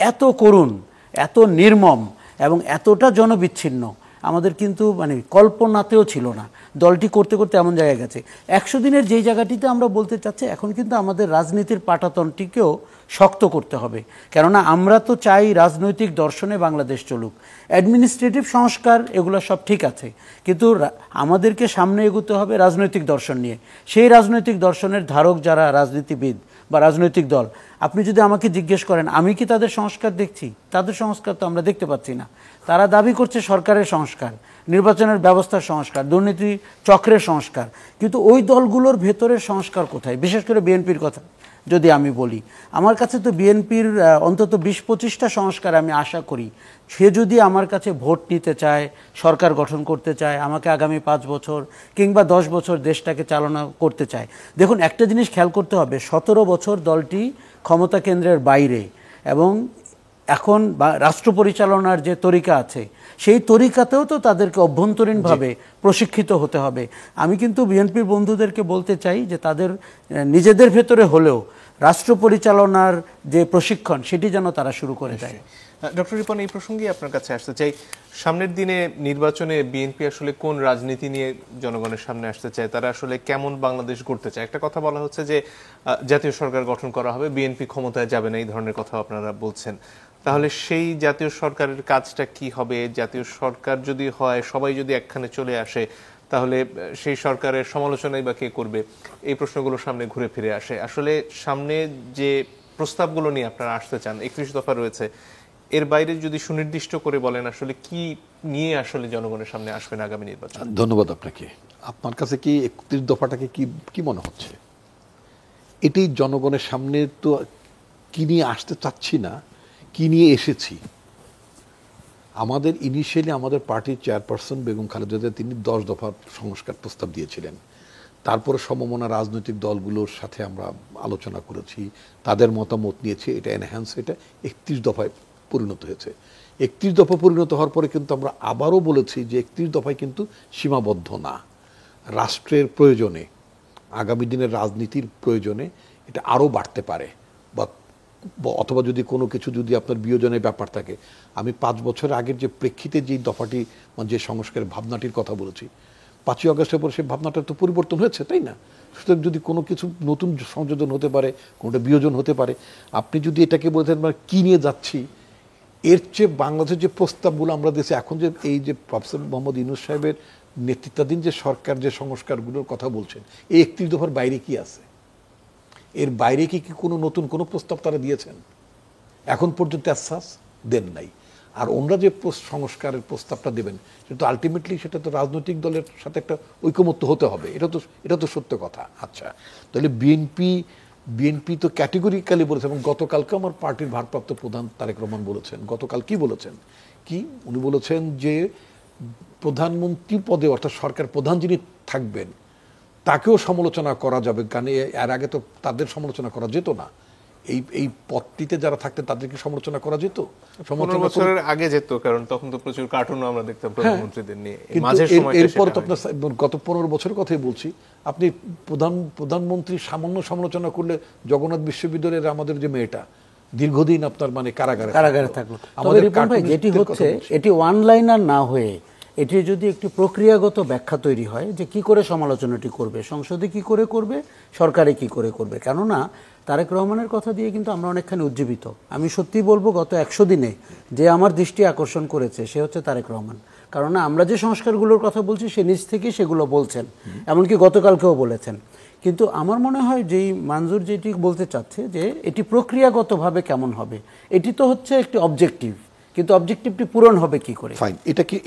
এত করুণ, এত নির্মম এবং এতটা জনবিচ্ছিন্ন আমাদের কিন্তু মানে কল্পনাতেও ছিল না। দলটি করতে করতে এমন জায়গায় গেছে। 100 দিনের যেই জায়গাটিতে আমরা বলতে চাচ্ছি, এখন কিন্তু আমাদের রাজনীতির পাটাতনটিকেও শক্ত করতে হবে। কেননা আমরা তো চাই রাজনৈতিক দর্শনে বাংলাদেশ চলুক, অ্যাডমিনিস্ট্রেটিভ সংস্কার এগুলো সব ঠিক আছে, কিন্তু আমাদেরকে সামনে এগোতে হবে রাজনৈতিক দর্শন নিয়ে। সেই রাজনৈতিক দর্শনের ধারক যারা রাজনীতিবিদ বা রাজনৈতিক দল, আপনি যদি আমাকে জিজ্ঞেস করেন আমি কি তাদের সংস্কার দেখছি, তাদের সংস্কার তো আমরা দেখতে পাচ্ছি না। তারা দাবি করছে সরকারের সংস্কার, নির্বাচনের ব্যবস্থার সংস্কার, দুর্নীতি চক্রের সংস্কার, কিন্তু ওই দলগুলোর ভেতরের সংস্কার কোথায়? বিশেষ করে বিএনপির কথা যদি আমি বলি, আমার কাছে তো বিএনপির অন্তত 20-25টা সংস্কার আমি আশা করি। সে যদি আমার কাছে ভোট নিতে চায়, সরকার গঠন করতে চায়, আমাকে আগামী 5 বছর কিংবা 10 বছর দেশটাকে চালনা করতে চায়। দেখুন, একটা জিনিস খেয়াল করতে হবে, 17 বছর দলটি ক্ষমতা কেন্দ্রের বাইরে, এবং এখন রাষ্ট্র পরিচালনার যে তরিকা আছে সেই তরিকাতেও তো তাদেরকে অভ্যন্তরীণভাবে প্রশিক্ষিত হতে হবে। আমি কিন্তু বিএনপির বন্ধুদেরকে বলতে চাই যে তাদের নিজেদের ভেতরে হলেও রাষ্ট্র পরিচালনার যে প্রশিক্ষণ সেটি যেন তারা শুরু করে দেয়। ডক্টর রিপন, এই প্রসঙ্গে আপনার কাছে আসতে চাই, সামনের দিনে নির্বাচনে বিএনপি আসলে কোন রাজনীতি নিয়ে জনগণের সামনে আসতে চায়, তারা আসলে কেমন বাংলাদেশ গড়তে চায়? একটা কথা বলা হচ্ছে যে জাতীয় সরকার গঠন করা হবে, বিএনপি ক্ষমতায় যাবে না, এই ধরনের কথা আপনারা বলছেন। তাহলে সেই জাতীয় সরকারের কাজটা কি হবে? জাতীয় সরকার যদি হয়, সবাই যদি একখানে চলে আসে, তাহলে সেই সরকারের সমালোচনাই বা কে করবে? এই প্রশ্নগুলো সামনে ঘুরে ফিরে আসে। আসলে সামনে যে প্রস্তাবগুলো নিয়ে আপনারা আসতে চান, 31 দফা রয়েছে, এর বাইরে যদি সুনির্দিষ্ট করে বলেন আসলে কি নিয়ে আসলে জনগণের সামনে আসবেন আগামী নির্বাচন? ধন্যবাদ আপনাকে। আপনার কাছে কি 31 দফাটাকে কি মনে হচ্ছে? এটি জনগণের সামনে তো কি নিয়ে আসতে চাচ্ছি না, কি নিয়ে এসেছি। আমাদের ইনিশিয়ালি আমাদের পার্টির চেয়ারপারসন বেগম খালেদা জিয়া তিনি 10 দফার সংস্কার প্রস্তাব দিয়েছিলেন। তারপরে সমমনা রাজনৈতিক দলগুলোর সাথে আমরা আলোচনা করেছি, তাদের মতামত নিয়েছি, এটা এনহ্যান্স, এটা 31 দফায় পরিণত হয়েছে। 31 দফা পরিণত হওয়ার পরে কিন্তু আমরা আবারও বলেছি যে 31 দফায় কিন্তু সীমাবদ্ধ না, রাষ্ট্রের প্রয়োজনে, আগামী দিনের রাজনীতির প্রয়োজনে এটা আরও বাড়তে পারে, অথবা যদি কোনো কিছু যদি আপনার বিয়োজনের ব্যাপার থাকে। আমি 5 বছর আগের যে প্রেক্ষিতে যে দফাটি যে সংস্কারের ভাবনাটির কথা বলেছি, 5ই আগস্টের পর সেই ভাবনাটা তো পরিবর্তন হয়েছে, তাই না? সুতরাং যদি কোনো কিছু নতুন সংযোজন হতে পারে, কোনোটা বিয়োজন হতে পারে, আপনি যদি এটাকে বলতেন মানে কী নিয়ে যাচ্ছি, এর চেয়ে বাংলাদেশের যে প্রস্তাবগুলো আমরা দিয়েছি এখন, যে এই যে প্রফেসর মোহাম্মদ ইউনূস সাহেবের নেতৃত্বাধীন যে সরকার যে সংস্কারগুলোর কথা বলছেন, এই 31 দফার বাইরে কি আছে? এর বাইরে কি কোনো নতুন কোনো প্রস্তাব তারা দিয়েছেন? এখন পর্যন্ত আশ্বাস দেন নাই। আর ওনারা যে সংস্কারের প্রস্তাবটা দেবেন সেটা তো আলটিমেটলি সেটা তো রাজনৈতিক দলের সাথে একটা ঐকমত্য হতে হবে, এটা তো সত্য কথা। আচ্ছা, তাহলে বিএনপি তো ক্যাটেগরিক্যালি বলেছে, এবং গতকালকে আমার পার্টির ভারপ্রাপ্ত প্রধান তারেক রহমান বলেছেন, গতকাল কি বলেছেন, উনি বলেছেন যে প্রধানমন্ত্রী পদে, অর্থাৎ সরকার প্রধান যিনি থাকবেন তাকেও সমালোচনা করা যাবে, কারণ এর আগে তো তাদের সমালোচনা করা যেত না। এই পদটিতে যারা থাকতেন তাদেরকে সমালোচনা করা যেত, 15 বছরের আগে যেত, কারণ তখন তো প্রচুর কার্টুনও আমরা দেখতাম প্রধানমন্ত্রীদের নিয়ে। এরপর তো আপনার গত 15 বছরের কথাই বলছি, আপনি প্রধানমন্ত্রী সামান্য সমালোচনা করলে জগন্নাথ বিশ্ববিদ্যালয়ের আমাদের যে মেয়েটা দীর্ঘদিন আপনার মানে কারাগারে থাকলো। আমাদের যেটি হচ্ছে এটি ওয়ান লাইনার না হয়ে এটি যদি একটি প্রক্রিয়াগত ব্যাখ্যা তৈরি হয় যে কি করে সমালোচনাটি করবে, সংসদে কি করে করবে, সরকারে কি করে করবে। কেননা তারেক রহমানের কথা দিয়ে কিন্তু আমরা অনেকখানি উজ্জীবিত। আমি সত্যি বলবো, গত 100 দিনে যে আমার দৃষ্টি আকর্ষণ করেছে সে হচ্ছে তারেক রহমান। কারণ আমরা যে সংস্কারগুলোর কথা বলছি সে নিজ থেকেই সেগুলো বলছেন, এমনকি গতকালকেও বলেছেন। কিন্তু আমার মনে হয় যেই মঞ্জুর যেটি বলতে চাচ্ছে যে এটি প্রক্রিয়াগতভাবে কেমন হবে, এটি তো হচ্ছে একটি অবজেক্টিভ, কিন্তু অবজেক্টিভটি পূরণ হবে কি করে? ফাইন,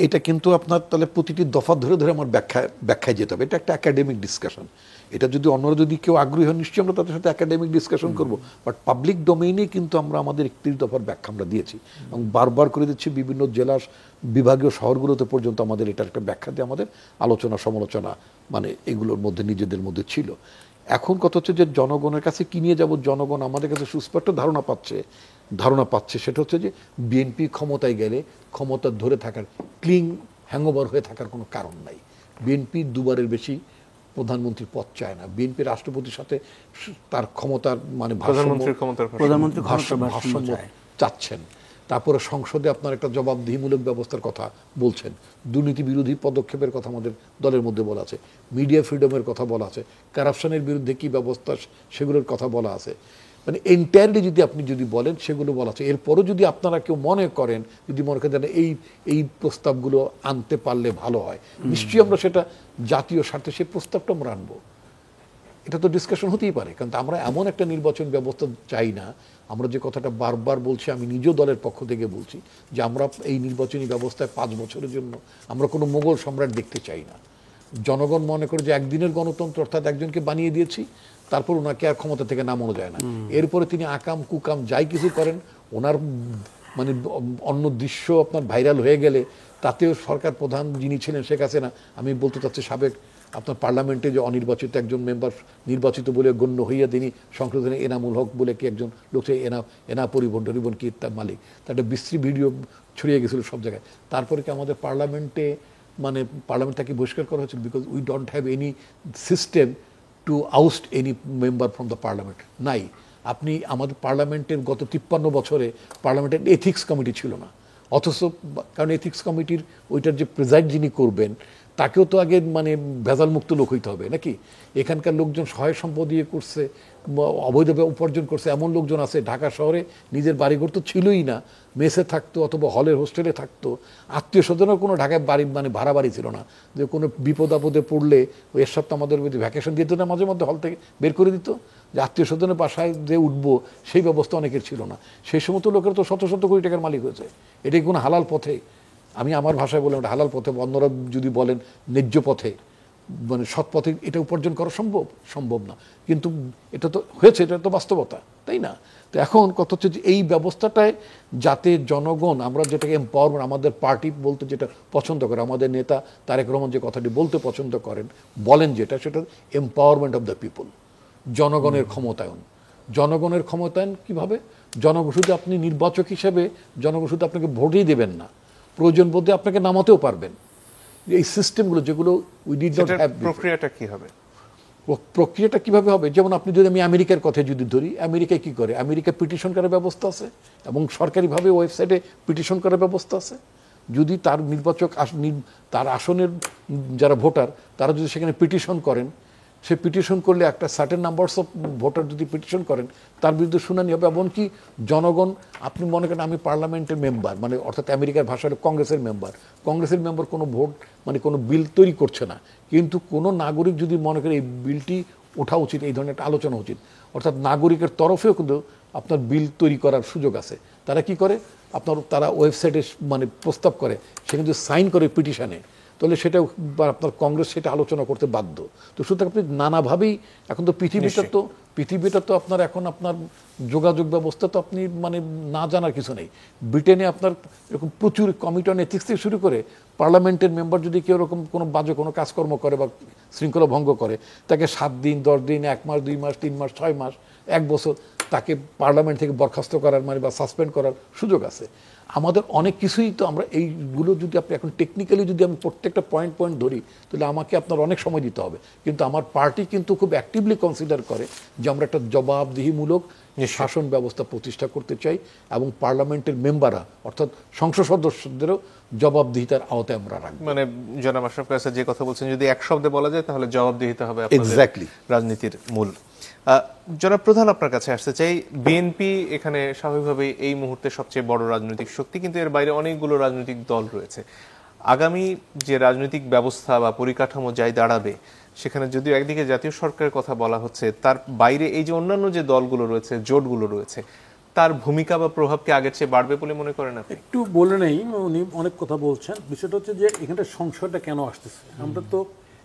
এটা কিন্তু আপনার তাহলে প্রতিটি দফা ধরে ধরে আমার ব্যাখ্যায় যেতে হবে। এটা একটা একাডেমিক ডিসকাশন। এটা যদি অন্যরা যদি কেউ আগ্রহী হয় নিশ্চয়ই আমরা তাদের সাথে একাডেমিক ডিসকাশন করব, বাট পাবলিক ডোমেইনে কিন্তু আমরা আমাদের 31 দফার ব্যাখ্যা আমরা দিয়েছি এবং বারবার করে দিচ্ছি। বিভিন্ন জেলা বিভাগীয় শহরগুলোতে পর্যন্ত আমাদের এটার একটা ব্যাখ্যা দিয়ে আমাদের আলোচনা সমালোচনা মানে এগুলোর মধ্যে নিজেদের মধ্যে ছিল। এখন কথা হচ্ছে যে জনগণের কাছে কি নিয়ে যাব, জনগণ আমাদের কাছে সুস্পষ্ট ধারণা পাচ্ছে সেটা হচ্ছে যে বিএনপি ক্ষমতায় গেলে ক্ষমতা ধরে থাকার ক্লিং হ্যাংওভার হয়ে থাকার কোনো কারণ নাই। বিএনপি দুবারের বেশি প্রধানমন্ত্রীর পদ চায় না। বিএনপি রাষ্ট্রপতির সাথে তার ক্ষমতার মানে ভারসাম্য চাচ্ছেন। তারপরে সংসদে আপনার একটা জবাবদিহিমূলক ব্যবস্থার কথা বলছেন, দুর্নীতি বিরোধী পদক্ষেপের কথা আমাদের দলের মধ্যে বলা আছে, মিডিয়া ফ্রিডমের কথা বলা আছে, কারাপশনের বিরুদ্ধে কী ব্যবস্থা সেগুলোর কথা বলা আছে। মানে এন্টায়ারলি আপনি যদি বলেন সেগুলো বলা আছে। এরপরও যদি আপনারা কেউ মনে করেন এই প্রস্তাবগুলো আনতে পারলে ভালো হয়, নিশ্চয়ই আমরা সেটা জাতীয় স্বার্থে সেই প্রস্তাবটা আমরা আনবো। এটা তো ডিসকাশন হতেই পারে, কারণ আমরা এমন একটা নির্বাচন ব্যবস্থা চাই না। আমরা যে কথাটা বারবার বলছি, আমি নিজেও দলের পক্ষ থেকে বলছি যে আমরা এই নির্বাচনী ব্যবস্থায় 5 বছরের জন্য আমরা কোনো মোগল সম্রাট দেখতে চাই না। জনগণ মনে করে যে একদিনের গণতন্ত্র, অর্থাৎ একজনকে বানিয়ে দিয়েছি, তারপর ওনাকে আর ক্ষমতা থেকে নামানো যায় না। এরপরে তিনি আকাম কুকাম যাই কিছু করেন, ওনার মানে অন্য দৃশ্য আপনার ভাইরাল হয়ে গেলে তাতেও সরকার প্রধান যিনি ছিলেন শেখ হাসিনা, আমি বলতে চাচ্ছি সাবেক আপনার পার্লামেন্টে যে অনির্বাচিত একজন মেম্বার নির্বাচিত বলে গণ্য হইয়া তিনি সংশোধনে এনামুল হক বলে কি একজন লোক, এনা পরিবহন কি তার মালিক, তার একটা বিশ্রী ভিডিও ছড়িয়ে গেছিল সব জায়গায়। তারপরে কি আমাদের পার্লামেন্টে মানে পার্লামেন্ট তাকে বহিষ্কার করা হয়েছিল, because we don't have any system to oust any member from the parliament. নাই, আপনি আমাদের পার্লামেন্টের গত 53 বছরে পার্লামেন্টের এথিক্স কমিটি ছিল না, অথচ কারণ এথিক্স কমিটির ওইটার যে প্রেজাইড যিনি করবেন তাকেও তো আগে মানে ভেজাল মুক্ত লোক হইতে হবে নাকি। এখানকার লোকজন সহায় সম্পদ দিয়ে করছে, অবৈধভাবে উপার্জন করছে, এমন লোকজন আছে ঢাকা শহরে নিজের বাড়িঘর তো ছিলই না, মেসে থাকতো অথবা হলের হোস্টেলে থাকতো, আত্মীয় স্বজনেরও কোনো ঢাকায় বাড়ি মানে ভাড়া বাড়ি ছিল না, যে কোনো বিপদ আপদে পড়লে ওই এর সপ্তাহ আমাদের ভ্যাকেশন দিত না, মাঝে মধ্যে হল থেকে বের করে দিত, যে আত্মীয় স্বজনের বাসায় যে উঠবো সেই ব্যবস্থা অনেকের ছিল না। সেই সমস্ত লোকের তো শত শত কোটি টাকার মালিক হয়েছে। এটাই কোনো হালাল পথে, আমি আমার ভাষায় বললাম এটা হালাল পথে, অন্যরা যদি বলেন ন্যায্য পথে মানে সৎ পথে এটা উপার্জন করা সম্ভব না, কিন্তু এটা তো হয়েছে, এটা তো বাস্তবতা, তাই না? তো এখন কথা হচ্ছে যে এই ব্যবস্থাটায় যাতে জনগণ, আমরা যেটাকে এম্পাওয়ারমেন্ট, আমাদের পার্টি বলতে যেটা পছন্দ করে, আমাদের নেতা তারেক রহমান যে কথাটি বলতে পছন্দ করেন বলেন যেটা, সেটা এম্পাওয়ারমেন্ট অফ দ্য পিপল, জনগণের ক্ষমতায়ন। জনগণের ক্ষমতায়ন কিভাবে? জনগণ শুধু আপনি নির্বাচক হিসেবে জনগণ শুধু আপনাকে ভোটই দেবেন না, প্রয়োজন বোধে আপনাকে নামাতেও পারবেন। এই সিস্টেমগুলো যেগুলো উই ডিড নট হ্যাভ, প্রক্রিয়াটা কি হবে? প্রক্রিয়াটা কিভাবে হবে? যেমন আপনি যদি আমি আমেরিকার কথা যদি ধরি, আমেরিকায় কি করে, আমেরিকা পিটিশন করার ব্যবস্থা আছে এবং সরকারিভাবে ওয়েবসাইটে পিটিশন করার ব্যবস্থা আছে। যদি তার নির্বাচক তার আসনের যারা ভোটার তারা যদি সেখানে পিটিশন করেন, সে পিটিশন করলে একটা সার্টেন নাম্বারস অফ ভোটার যদি পিটিশন করেন তার বিরুদ্ধে শুনানি হবে। এমনকি জনগণ, আপনি মনে করেন আমি পার্লামেন্টের মেম্বার, মানে অর্থাৎ আমেরিকার ভাষায় কংগ্রেসের মেম্বার কোনো ভোট মানে কোনো বিল তৈরি করছে না, কিন্তু কোনো নাগরিক যদি মনে করে এই বিলটি ওঠা উচিত, এই ধরনের একটা আলোচনা উচিত, অর্থাৎ নাগরিকের তরফেও কিন্তু আপনার বিল তৈরি করার সুযোগ আছে। তারা কি করে, তারা ওয়েবসাইটে মানে প্রস্তাব করে, সেখানে যদি সাইন করে পিটিশনে, তাহলে সেটা আপনার কংগ্রেস সেটা আলোচনা করতে বাধ্য। তো সুতরাং আপনি নানাভাবেই এখন তো পৃথিবীটা তো আপনার এখন আপনার যোগাযোগ ব্যবস্থা তো আপনি মানে না জানার কিছু নেই। ব্রিটেনে আপনার এরকম প্রচুর কমিটি অন এথিক্স থেকে শুরু করে পার্লামেন্টের মেম্বার যদি কেউ এরকম কোনো বাজে কোনো কাজকর্ম করে বা শৃঙ্খলা ভঙ্গ করে, তাকে 7 দিন 10 দিন 1 মাস 2 মাস 3 মাস 6 মাস 1 বছর তাকে পার্লামেন্ট থেকে বরখাস্ত করার মানে বা সাসপেন্ড করার সুযোগ আছে। আমাদের অনেক কিছুই তো আমরা এইগুলো যদি আপনি এখন টেকনিক্যালি যদি আমি প্রত্যেকটা পয়েন্ট ধরি, তাহলে আমাকে আপনার অনেক সময় দিতে হবে। কিন্তু আমার পার্টি কিন্তু খুব অ্যাক্টিভলি কনসিডার করে যে আমরা একটা জবাবদিহিমূলক শাসন ব্যবস্থা প্রতিষ্ঠা করতে চাই এবং পার্লামেন্টের মেম্বাররা অর্থাৎ সংসদ সদস্যদেরও জবাবদিহিতার আওতায় আমরা রাখবো। মানে জনাব আশরাফ কায়সার যে কথা বলছেন যদি এক শব্দে বলা যায় তাহলে জবাবদিহিতা হবে এক্স্যাক্টলি রাজনীতির মূল। জনাব প্রধান, আপনার কাছে আসতে চাই। বিএনপি এখানে স্বাভাবিকভাবেই এই মুহূর্তে সবচেয়ে বড় রাজনৈতিক শক্তি, কিন্তু এর বাইরে অনেকগুলো রাজনৈতিক দল রয়েছে। আগামী যে রাজনৈতিক ব্যবস্থা বা পরিকাঠামো যাই দাঁড়াবে, সেখানে যদিও একদিকে জাতীয় সরকারের কথা বলা হচ্ছে, তার বাইরে এই যে অন্যান্য যে দলগুলো রয়েছে, জোটগুলো রয়েছে, তার ভূমিকা বা প্রভাব কি আগের চেয়ে বাড়বে বলে মনে করেন আপনি? একটু বলে নেই, উনি অনেক কথা বলছেন। বিষয়টা হচ্ছে যে এখানটা সংশয়টা কেন আসতেছে। আমরা তো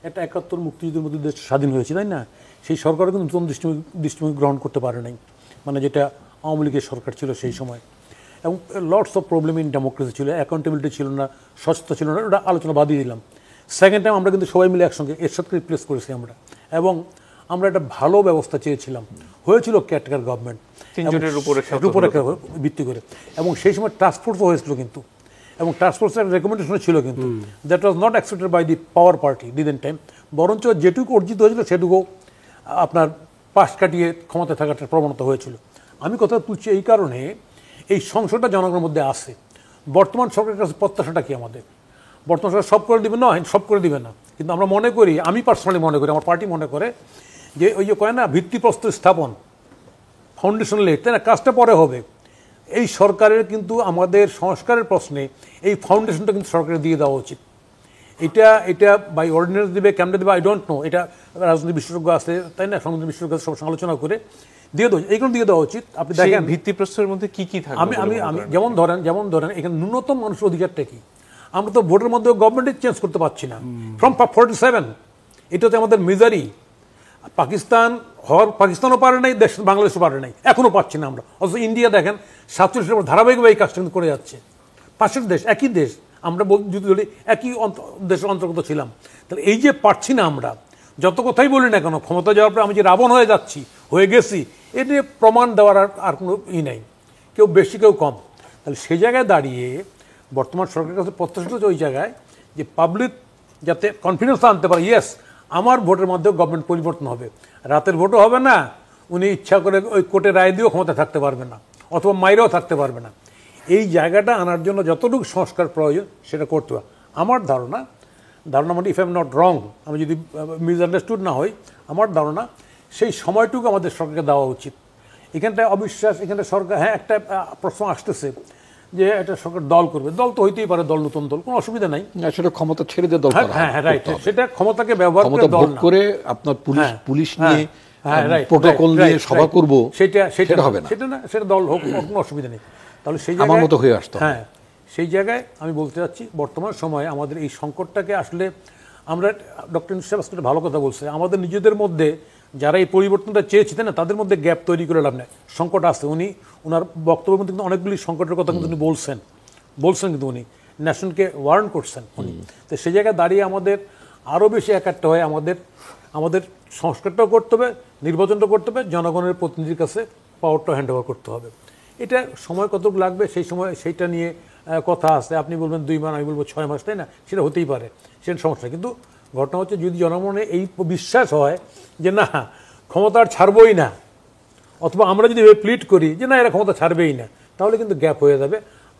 একটা 71 মুক্তিযুদ্ধের মধ্যে দেশ স্বাধীন হয়েছে, তাই না? সেই সরকারও কিন্তু নতুন দৃষ্টিভঙ্গি গ্রহণ করতে পারে নাই, মানে যেটা আওয়ামী লীগের সরকার ছিল সেই সময়। এবং lots of problem in democracy ছিল, অ্যাকাউন্টেবিলিটি ছিল না, স্বচ্ছতা ছিল না, ওটা আলোচনা বাদিয়ে দিলাম। সেকেন্ড টাইম আমরা কিন্তু সবাই মিলে একসঙ্গে এরশাদকে রিপ্লেস করেছি আমরা, এবং আমরা একটা ভালো ব্যবস্থা চেয়েছিলাম। হয়েছিল কেয়ারটেকার গভর্নমেন্ট, 3 জোটের উপরে ভিত্তি করে, এবং সেই সময় টাস্কফোর্সও হয়েছিল কিন্তু, এবং টাস্কফোর্সের রেকমেন্ডেশনও ছিল কিন্তু, that was not accepted by the power party দিন টাইম। বরঞ্চ যেটুকু অর্জিত হয়েছিল সেটুকু আপনার পাশ কাটিয়ে ক্ষমতায় থাকার প্রবণতা হয়েছিল। আমি কথা তুলছি এই কারণে, এই সংশয়টা জনগণের মধ্যে আছে। বর্তমান সরকারের কাছে প্রত্যাশাটা কি আমাদের? বর্তমান সরকার সব করে দিবে না, সব করে দিবে না, কিন্তু আমরা মনে করি, আমি পার্সোনালি মনে করি, আমার পার্টি মনে করে যে ওই যে কয় না ভিত্তিপ্রস্তর স্থাপন, ফাউন্ডেশন লেট, তাই না, কাজটা পরে হবে। এই সরকারের কিন্তু আমাদের সংস্কারের প্রশ্নে এই ফাউন্ডেশনটা কিন্তু সরকারের দিয়ে দেওয়া উচিত। এটা বাই অর্ডিন্যান্স দিবে, কেমনে দেবে আই ডোন্ট নো। এটা রাজনীতি বিশেষজ্ঞ আছে, তাই না, সংসদীয় বিশেষজ্ঞ সব আলোচনা করে দিয়ে দেওয়া, এইগুলো দিয়ে দেওয়া উচিত। আপনি দেখেন ভিত্তিপ্রস্তরের মধ্যে কি কি থাকবে? আমি যেমন ধরেন এখানে ন্যূনতম মানুষের অধিকারটা কি? আমরা তো ভোটের মধ্যে গভর্নমেন্টে চেঞ্জ করতে পারছি না ফ্রম 47। এটা হচ্ছে আমাদের মেজারি। পাকিস্তানও পারে নাই, দেশ বাংলাদেশও পারে নাই, এখনো পাচ্ছি না আমরা। অথচ ইন্ডিয়া দেখেন 47 ধারাবাহিকভাবে এই কাজটা করে যাচ্ছে। পাশের দেশ, একই দেশ, আমরা যদি বলি একই দেশের অন্তর্গত ছিলাম। তাহলে এই যে পারছি না আমরা, যত কথাই বলি না কেন, ক্ষমতা যাওয়ার পর আমি যে রাবণ হয়ে গেছি, এ নিয়ে প্রমাণ দেওয়ার আর কোনো নাই, কেউ বেশি কেউ কম। তাহলে সেই জায়গায় দাঁড়িয়ে বর্তমান সরকারের কাছে প্রত্যাশিত হচ্ছে ওই জায়গায় যে পাবলিক যাতে কনফিডেন্স আনতে পারে, ইয়েস আমার ভোটের মধ্যে গভর্নমেন্ট পরিবর্তন হবে। রাতের ভোটও হবে না, উনি ইচ্ছা করে ওই কোর্টে রায় দিয়েও ক্ষমতা থাকতে পারবে না, অথবা মাইরেও থাকতে পারবে না। এই জায়গাটা আনার জন্য যতটুকু সংস্কার প্রয়োজন সেটা করতে হবে। আমার ধারণা মানে if I am not wrong, আমি যদি মিসআন্ডারস্টুড না হই, আমার ধারণা সেই সময়টুকু আমাদের সরকারকে দেওয়া উচিত। এখানটায় অবিশ্বাস, এখানটা সরকার, হ্যাঁ একটা প্রশ্ন আসতেছে যে এটা সরকার দল করবে, দল তো হইতেই পারে, দল নতুন দল, কোনো অসুবিধা নাই। সেটা ক্ষমতা ছেড়ে দিয়ে দল করা, হ্যাঁ রাইট, সেটা ক্ষমতাকে ব্যবহার করে দল না করে আপনার পুলিশ নিয়ে প্রোটোকল নিয়ে সভা করব, সেটা হবে না, সেটা দল হোক, কোনো অসুবিধা নেই। তাহলে সেই আমার মতো হয়ে আসতো। হ্যাঁ, সেই জায়গায় আমি বলতে চাচ্ছি বর্তমান সময়ে আমাদের এই সংকটটাকে আসলে আমরা, ডক্টর ইউনূস সাহেব আজকে ভালো কথা বলছে, আমাদের নিজেদের মধ্যে যারা এই পরিবর্তনটা চেয়েছে না, তাদের মধ্যে গ্যাপ তৈরি করে লাভ নেই। সংকট আছে, ওনার বক্তব্যের মধ্যে কিন্তু অনেকগুলি সংকটের কথা কিন্তু উনি বলছেন কিন্তু উনি ন্যাশনকে ওয়ার্ন করছেন উনি। তো সেই জায়গায় দাঁড়িয়ে আমাদের আরও বেশি একাট্টা হয়ে আমাদের সংস্কারটাও করতে হবে, নির্বাচনটা করতে হবে, জনগণের প্রতিনিধির কাছে পাওয়ারটা হ্যান্ড ওভার করতে হবে। এটা সময় কতটুকু লাগবে সেই সময় সেইটা নিয়ে কথা আছে। আপনি বলবেন 2 মাস, আমি বলবো 6 মাস, তাই না? সেটা হতেই পারে, সেটা সমস্যা। কিন্তু ঘটনা হচ্ছে যদি জনমনে এই বিশ্বাস হয় যে না ক্ষমতা আর ছাড়বই না, অথবা আমরা যদি প্লিট করি যে না এরা ক্ষমতা ছাড়বেই না, তাহলে কিন্তু গ্যাপ হয়ে যাবে,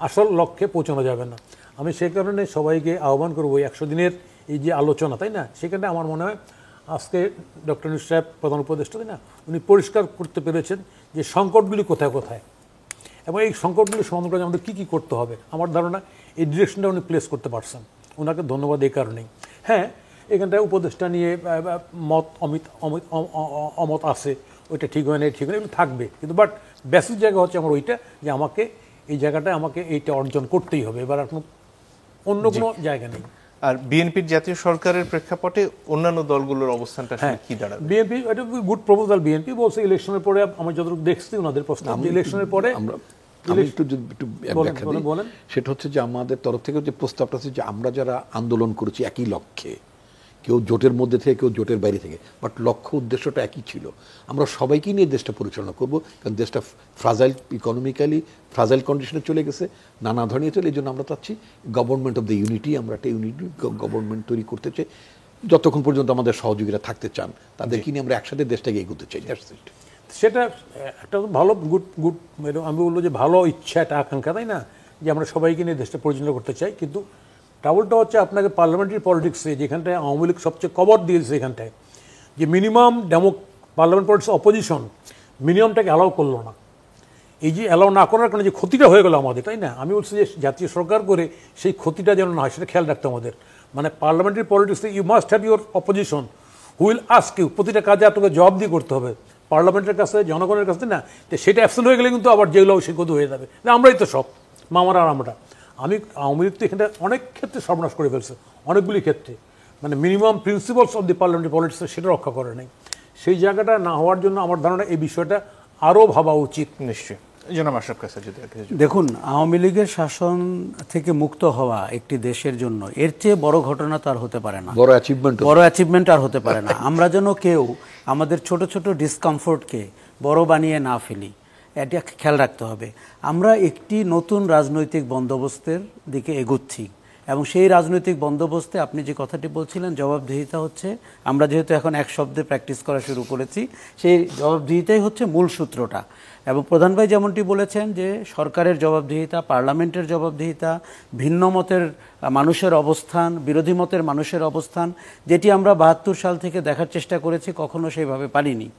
আসল লক্ষ্যে পৌঁছানো যাবে না। আমি সেই কারণে সবাইকে আহ্বান করবো 100 দিনের এই যে আলোচনা, তাই না, সেখানে আমার মনে হয় আজকে ডক্টর ইউনূস সাহেব প্রধান উপদেষ্টা, তাই না, উনি পরিষ্কার করতে পেরেছেন যে সংকটগুলি কোথায় কোথায়, এবং এই সংকটগুলি সমাধান করার আমাদের কী কী করতে হবে। আমার ধারণা এই ডিরেকশনটা উনি প্লেস করতে পারছেন, ওনাকে ধন্যবাদ এই কারণেই। হ্যাঁ, এখানটায় উপদেষ্টা নিয়ে অমত আছে, ওইটা ঠিক হয় না, ঠিক হয় না, এগুলো থাকবে, কিন্তু বাট বেসিক জায়গা হচ্ছে আমার ওইটা যে আমাকে এই জায়গাটায় আমাকে এইটা অর্জন করতেই হবে, এবার আর অন্য কোনো জায়গা নেই। আর বিএনপির জাতীয় সরকারের প্রেক্ষাপটে অন্যান্য দলগুলোর অবস্থানটা আসলে কি দাঁড়াবে? বিএনপি এটা গুড প্রপোজাল। বিএনপি বলছে ইলেকশনের পরে, আমি যতটুকু দেখছি ওনাদের প্রস্তাব, ইলেকশনের পরে সেটা হচ্ছে যে আমাদের তরফ থেকে যে প্রস্তাবটা আছে যে আমরা যারা আন্দোলন করেছি একই লক্ষ্যে, কেউ জোটের মধ্যে থেকে, কেউ জোটের বাইরে থেকে, বাট লক্ষ্য উদ্দেশ্যটা একই ছিল। আমরা সবাইকেই নিয়ে দেশটা পরিচালনা করব, কারণ দেশটা ফ্রাজাইল, ইকোনমিক্যালি ফ্রাজাইল কন্ডিশনে চলে গেছে, নানা ধরনের চলে। এই জন্য আমরা চাচ্ছি গভর্নমেন্ট অফ দ্য ইউনিটি, আমরা একটা ইউনিটি গভর্নমেন্ট তৈরি করতে চাই, যতক্ষণ পর্যন্ত আমাদের সহযোগীরা থাকতে চান তাদেরকে নিয়ে আমরা একসাথে দেশটাকে এগোতে চাই। সেটা একটা ভালো গুড আমি বলবো যে ভালো ইচ্ছা, একটা আকাঙ্ক্ষা, তাই না, যে আমরা সবাইকে নিয়ে দেশটা পরিচালনা করতে চাই। কিন্তু ট্রাবলটা হচ্ছে আপনাকে পার্লামেন্টারি পলিটিক্সে, যেখানটায় আওয়ামী লীগ সবচেয়ে কবর দিয়েছে, এখানটায় যে মিনিমাম পার্লামেন্ট পলিটিক্স অপোজিশন মিনিমামটাকে অ্যালাউ করলো না। এই যে অ্যালাউ না করার কারণে যে ক্ষতিটা হয়ে গেল আমাদের, তাই না, আমি বলছি যে জাতীয় সরকার করে সেই ক্ষতিটা যেন না হয় সেটা খেয়াল রাখতে আমাদের। মানে পার্লামেন্টারি পলিটিক্সে you must have your opposition will ask you, প্রতিটা কাজে আপনাকে জবাব দিয়ে করতে হবে পার্লামেন্টের কাছে, জনগণের কাছে, না। তো সেটা অ্যাবসেন্ট হয়ে গেলে কিন্তু আবার যেগুলো সে কত হয়ে যাবে, আমরাই তো সব মামারা আর আমরা। আওয়ামী লীগ তো এখানে অনেক ক্ষেত্রে সর্বনাশ করে ফেলছে, অনেকগুলি ক্ষেত্রে, মানে minimum principles of the parliamentary politics সেটা রক্ষা করে নাই। সেই জায়গাটা না হওয়ার জন্য আমার ধারণা এই বিষয়টা আরও ভাবা উচিত। নিশ্চয়ই। জনাব আশরাফ কাছে যদি দেখুন, আওয়ামী লীগের শাসন থেকে মুক্ত হওয়া একটি দেশের জন্য এর চেয়ে বড় ঘটনা তো আর হতে পারে না, বড় অ্যাচিভমেন্ট আর হতে পারে না। আমরা যেন কেউ আমাদের ছোট ছোট ডিসকমফোর্টকে বড় বানিয়ে না ফেলি, এটা খেয়াল রাখতে হবে। আমরা একটি নতুন রাজনৈতিক বন্দোবস্তের দিকে এগোচ্ছি, এবং সেই রাজনৈতিক বন্দোবস্তে আপনি যে কথাটি বলছিলেন জবাবদিহিতা হচ্ছে, আমরা যেহেতু এখন এক শব্দে প্র্যাকটিস করা শুরু করেছি, সেই জবাবদিহিতাই হচ্ছে মূল সূত্রটা। এবং প্রধান ভাই যেমনটি বলেছেন যে সরকারের জবাবদিহিতা, পার্লামেন্টের জবাবদিহিতা, ভিন্ন মতের মানুষের অবস্থান, বিরোধী মতের মানুষের অবস্থান, যেটি আমরা 72 সাল থেকে দেখার চেষ্টা করেছি, কখনো সেইভাবে পারিনি।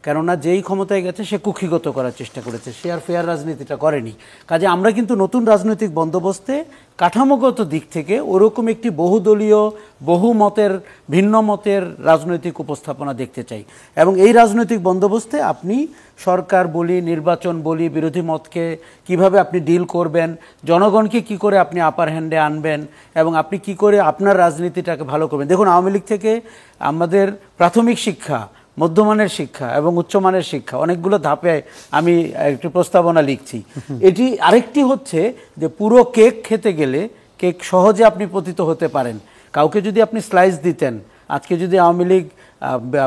কেননা যেই ক্ষমতায় গেছে সে কুক্ষিগত করার চেষ্টা করেছে, সে আর ফেয়ার রাজনীতিটা করেনি। কাজে আমরা কিন্তু নতুন রাজনৈতিক বন্দোবস্তে কাঠামোগত দিক থেকে ওরকম একটি বহুদলীয় বহুমতের ভিন্ন মতের রাজনৈতিক উপস্থাপনা দেখতে চাই। এবং এই রাজনৈতিক বন্দোবস্তে আপনি সরকার বলি, নির্বাচন বলি, বিরোধী মতকে কিভাবে আপনি ডিল করবেন, জনগণকে কি করে আপনি আপার হ্যান্ডে আনবেন এবং আপনি কি করে আপনার রাজনীতিটাকে ভালো করবেন। দেখুন, আওয়ামী লীগ থেকে আমাদের প্রাথমিক শিক্ষা, মধ্যমানের শিক্ষা এবং উচ্চমানের শিক্ষা অনেকগুলো ধাপে আমি একটি প্রস্তাবনা লিখছি। এটি আরেকটি হচ্ছে যে পুরো কেক খেতে গেলে কেক সহজে আপনি পতিত হতে পারেন। কাউকে যদি আপনি স্লাইস দিতেন, আজকে যদি আওয়ামী লীগ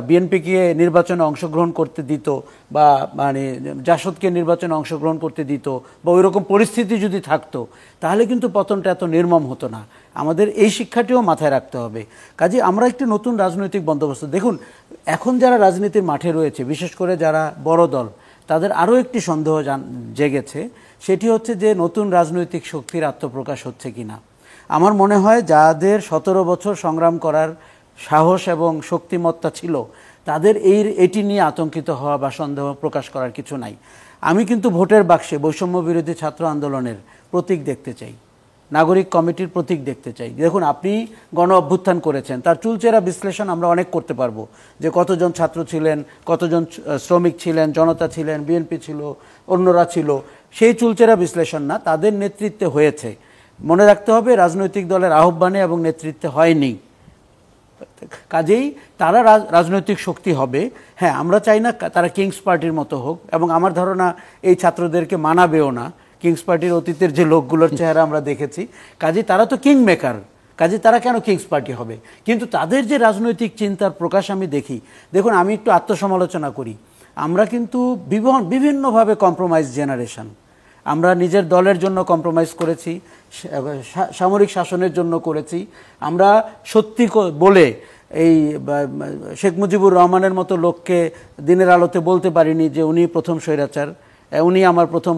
বিএনপিকে নির্বাচনে অংশগ্রহণ করতে দিত বা মানে জাসদকে নির্বাচনে অংশগ্রহণ করতে দিত বা ওই রকম পরিস্থিতি যদি থাকতো, তাহলে কিন্তু পতনটা এত নির্মম হতো না। আমাদের এই শিক্ষাটিও মাথায় রাখতে হবে। কাজে আমরা একটি নতুন রাজনৈতিক বন্দোবস্ত, দেখুন এখন যারা রাজনীতির মাঠে রয়েছে, বিশেষ করে যারা বড় দল, তাদের আরও একটি সন্দেহ জেগেছে, সেটি হচ্ছে যে নতুন রাজনৈতিক শক্তির আত্মপ্রকাশ হচ্ছে কিনা। আমার মনে হয় যাদের 17 বছর সংগ্রাম করার সাহস এবং শক্তিমত্তা ছিল, তাদের এটি নিয়ে আতঙ্কিত হওয়া বা সন্দেহ প্রকাশ করার কিছু নাই। আমি কিন্তু ভোটের বাক্সে বৈষম্য বিরোধী ছাত্র আন্দোলনের প্রতীক দেখতে চাই, নাগরিক কমিটির প্রতীক দেখতে চাই। দেখুন, আপনি গণ অভ্যুত্থান করেছেন, তার চুলচেরা বিশ্লেষণ আমরা অনেক করতে পারবো, যে কতজন ছাত্র ছিলেন, কতজন শ্রমিক ছিলেন, জনতা ছিলেন, বিএনপি ছিল, অন্যরা ছিল, সেই চুলচেরা বিশ্লেষণ না, তাদের নেতৃত্বে হয়েছে। মনে রাখতে হবে রাজনৈতিক দলের আহ্বানে এবং নেতৃত্বে হয়নি। কাজেই তারা রাজনৈতিক শক্তি হবে। হ্যাঁ, আমরা চাই না তারা কিংস পার্টির মতো হোক, এবং আমার ধারণা এই ছাত্রদেরকে মানাবেও না। কিংস পার্টির অতীতের যে লোকগুলোর চেহারা আমরা দেখেছি, কাজে তারা তো কিং মেকার, কাজে তারা কেন কিংস পার্টি হবে? কিন্তু তাদের যে রাজনৈতিক চিন্তার প্রকাশ আমি দেখি, দেখুন আমি একটু আত্মসমালোচনা করি, আমরা কিন্তু বিভিন্নভাবে কম্প্রোমাইজ জেনারেশন। আমরা নিজের দলের জন্য কম্প্রোমাইজ করেছি, সামরিক শাসনের জন্য করেছি, আমরা সত্যি বলে এই শেখ মুজিবুর রহমানের মতো লোককে দিনের আলোতে বলতে পারিনি যে উনি প্রথম স্বৈরাচার, উনি আমার প্রথম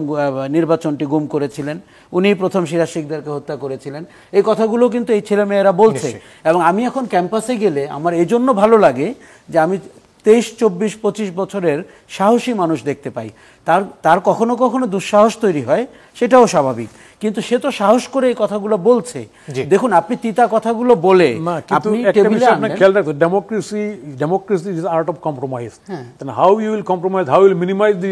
নির্বাচনটি গুম করেছিলেন, উনি প্রথম সিরাজ শিকদারকে হত্যা করেছিলেন। এই কথাগুলো কিন্তু এই ছেলেমেয়েরা বলছে। এবং আমি এখন ক্যাম্পাসে গেলে আমার এই জন্য ভালো লাগে যে আমি 23, 24, 25 বছরের সাহসী মানুষ দেখতে পাই। তার কখনো কখনো দুঃসাহস তৈরি হয়, সেটাও স্বাভাবিক, কিন্তু সে তো সাহস করে এই কথাগুলো বলছে। দেখুন, আপনি তিতা কথাগুলো বলে আপনি টেবিলে আনবেন। খেয়াল রাখতে, democracy is art of compromise. Then how you will compromise, how will minimize the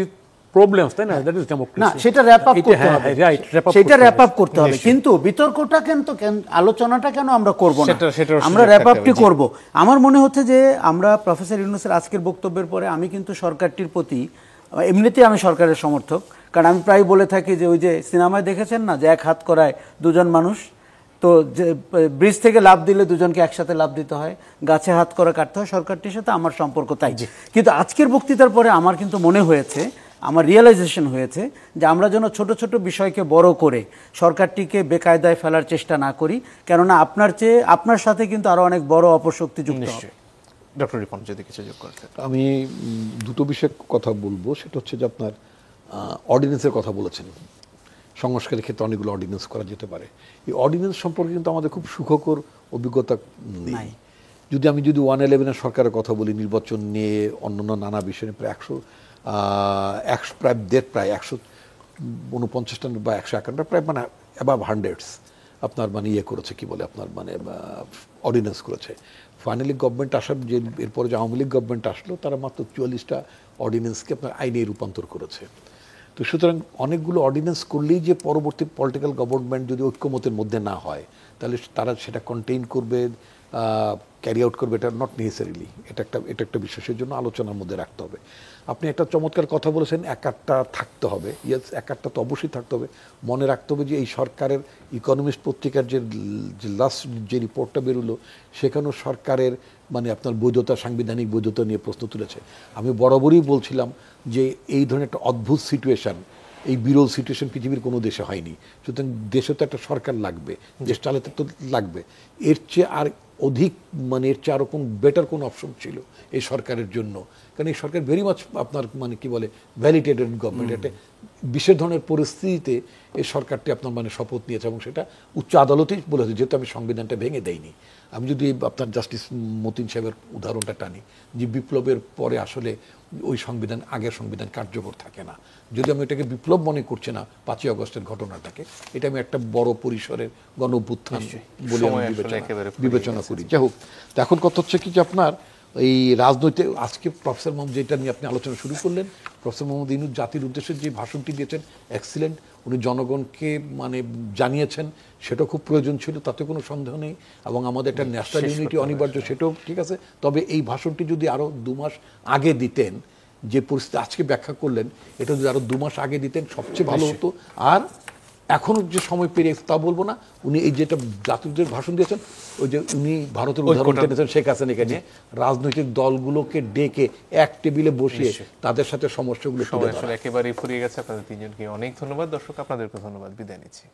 problems, তাই না? That is democracy. না, সেটা র‍্যাপ আপ করতে হবে, সেটা র‍্যাপ আপ করতে হবে, কিন্তু বিতর্কটা কেন, আলোচনাটা কেন আমরা করব না? আমরা র‍্যাপ আপটি করব। আমার মনে হচ্ছে যে আমরা প্রফেসর ইউনূসের আজকের বক্তব্যের পরে আমি কিন্তু সরকারটির প্রতি, এমনিতেই আমি সরকারের সমর্থক, কারণ আমি প্রায় বলে থাকি যে ওই যে সিনেমায় দেখেছেন না যে এক হাত করায় দুজন মানুষ, তো যে ব্রিজ থেকে লাফ দিলে দুজনকে একসাথে লাফ দিতে হয়, গাছে হাত করে কাটতে হয়। সরকারটির সাথে আমার সম্পর্ক তাই। কিন্তু আজকের বক্তৃতার পরে আমার কিন্তু মনে হয়েছে, আমার রিয়েলাইজেশন হয়েছে যে আমরা যেন ছোট ছোট বিষয়কে বড় করে সরকারটিকে বেকায়দায় ফেলার চেষ্টা না করি, কেননা আপনার সাথে কিন্তু আরো অনেক বড় অপশক্তি যুক্ত হবে। ডক্টর রিপন যদি কিছু যোগ করতে। আমি দুটো বিষয়ে কথা বলবো, সেটা হচ্ছে যে আপনার অর্ডিন্যান্সের কথা বলেছেন, সংস্কারের ক্ষেত্রে অনেকগুলো অর্ডিন্যান্স করা যেতে পারে। এই অর্ডিন্যান্স সম্পর্কে কিন্তু আমাদের খুব সুখকর অভিজ্ঞতা নেই। আমি যদি 111 সরকারের কথা বলি, নির্বাচন নিয়ে অন্যান্য নানা বিষয়ে প্রায় 149টা বা 151টা প্রায় মানে অ্যাবাভ হান্ড্রেডস আপনার মানে করেছে, কি বলে আপনার মানে অর্ডিন্যান্স করেছে। ফাইনালি গভর্নমেন্ট আসার যে এরপরে যে আওয়ামী লীগ গভর্নমেন্ট আসলো, তারা মাত্র 44টা অর্ডিন্যান্সকে আপনার আইনে রূপান্তর করেছে। তো সুতরাং অনেকগুলো অর্ডিন্যান্স করলেই যে পরবর্তী পলিটিক্যাল গভর্নমেন্ট যদি ঐক্যমতের মধ্যে না হয়, তাহলে তারা সেটা কন্টেইন করবে, ক্যারি আউট করবে, এটা নট নেসেসারিলি। এটা একটা বিষয়ের জন্য আলোচনার মধ্যে রাখতে হবে। আপনি একটা চমৎকার কথা বলেছেন, একাট্টা থাকতে হবে। ইয়েস, একাট্টা তো অবশ্যই থাকতে হবে। মনে রাখতে হবে যে এই সরকারের ইকোনমিস্ট পত্রিকার যে লাস্ট যে রিপোর্টটা বেরোলো, সেখানেও সরকারের মানে আপনার বৈধতা, সাংবিধানিক বৈধতা নিয়ে প্রশ্ন তুলেছে। আমি বরাবরই বলছিলাম যে এই ধরনের একটা অদ্ভুত সিচুয়েশন, এই বিরল সিচুয়েশন পৃথিবীর কোনো দেশে হয়নি। সুতরাং দেশে তো একটা সরকার লাগবে, দেশ চালাতে তো লাগবে। এর চেয়ে আর অধিক মানে এর চেয়ে আরো কোন বেটার কোন অপশন ছিল এই সরকারের জন্য, কারণ এই সরকার ভেরি মাচ আপনার মানে কি বলে ভ্যালিডেটেড গভর্নমেন্ট। একটা বিশেষ ধরনের পরিস্থিতিতে এই সরকারটি আপনার মানে শপথ নিয়েছে এবং সেটা উচ্চ আদালতেই বলেছে, যেহেতু আমি সংবিধানটা ভেঙে দেইনি। আমি যদি আপনার জাস্টিস মতিন সাহেবের উদাহরণটা টানি, যে বিপ্লবের পরে আসলে ওই সংবিধান, আগের সংবিধান কার্যকর থাকে না, যদি আমি এটাকে বিপ্লব মনে করছি না 5ই আগস্টের ঘটনাটাকে, এটা আমি একটা বড় পরিসরের গণ অভ্যুত্থান বলে আমি বিবেচনা করি। যাই হোক, তো এখন কথা হচ্ছে কি যে আপনার এই রাজনৈতিক আজকে প্রফেসর মোহাম্মদ, যেটা নিয়ে আপনি আলোচনা শুরু করলেন, প্রফেসর মোহাম্মদ ইউনূস জাতির উদ্দেশ্যে যে ভাষণটি দিয়েছেন এক্সিলেন্ট, উনি জনগণকে মানে জানিয়েছেন, সেটা খুব প্রয়োজন ছিল, তাতে কোনো সন্দেহ নেই। এবং আমাদের একটা ন্যাশনাল ইউনিটি অনিবার্য, সেটাও ঠিক আছে। তবে এই ভাষণটি যদি আরও 2 মাস আগে দিতেন, যে পরিস্থিতি আজকে ব্যাখ্যা করলেন, এটা যদি আরও 2 মাস আগে দিতেন সবচেয়ে ভালো হতো। আর এখনো যে সময় পেরিয়ে তা বলবো না, উনি এই যেটা জাতির ভাষণ দিয়েছেন, ওই যে উনি ভারতের উদাহরণ টেনেছেন শেখ হাসিনাকে নিয়ে, রাজনৈতিক দলগুলোকে ডেকে এক টেবিলে বসিয়ে তাদের সাথে সমস্যাগুলো একেবারেই ফুরিয়ে গেছে। আপনাদের তিনজনকে অনেক ধন্যবাদ। দর্শক, আপনাদেরকে ধন্যবাদ। বিদায় নিচ্ছি।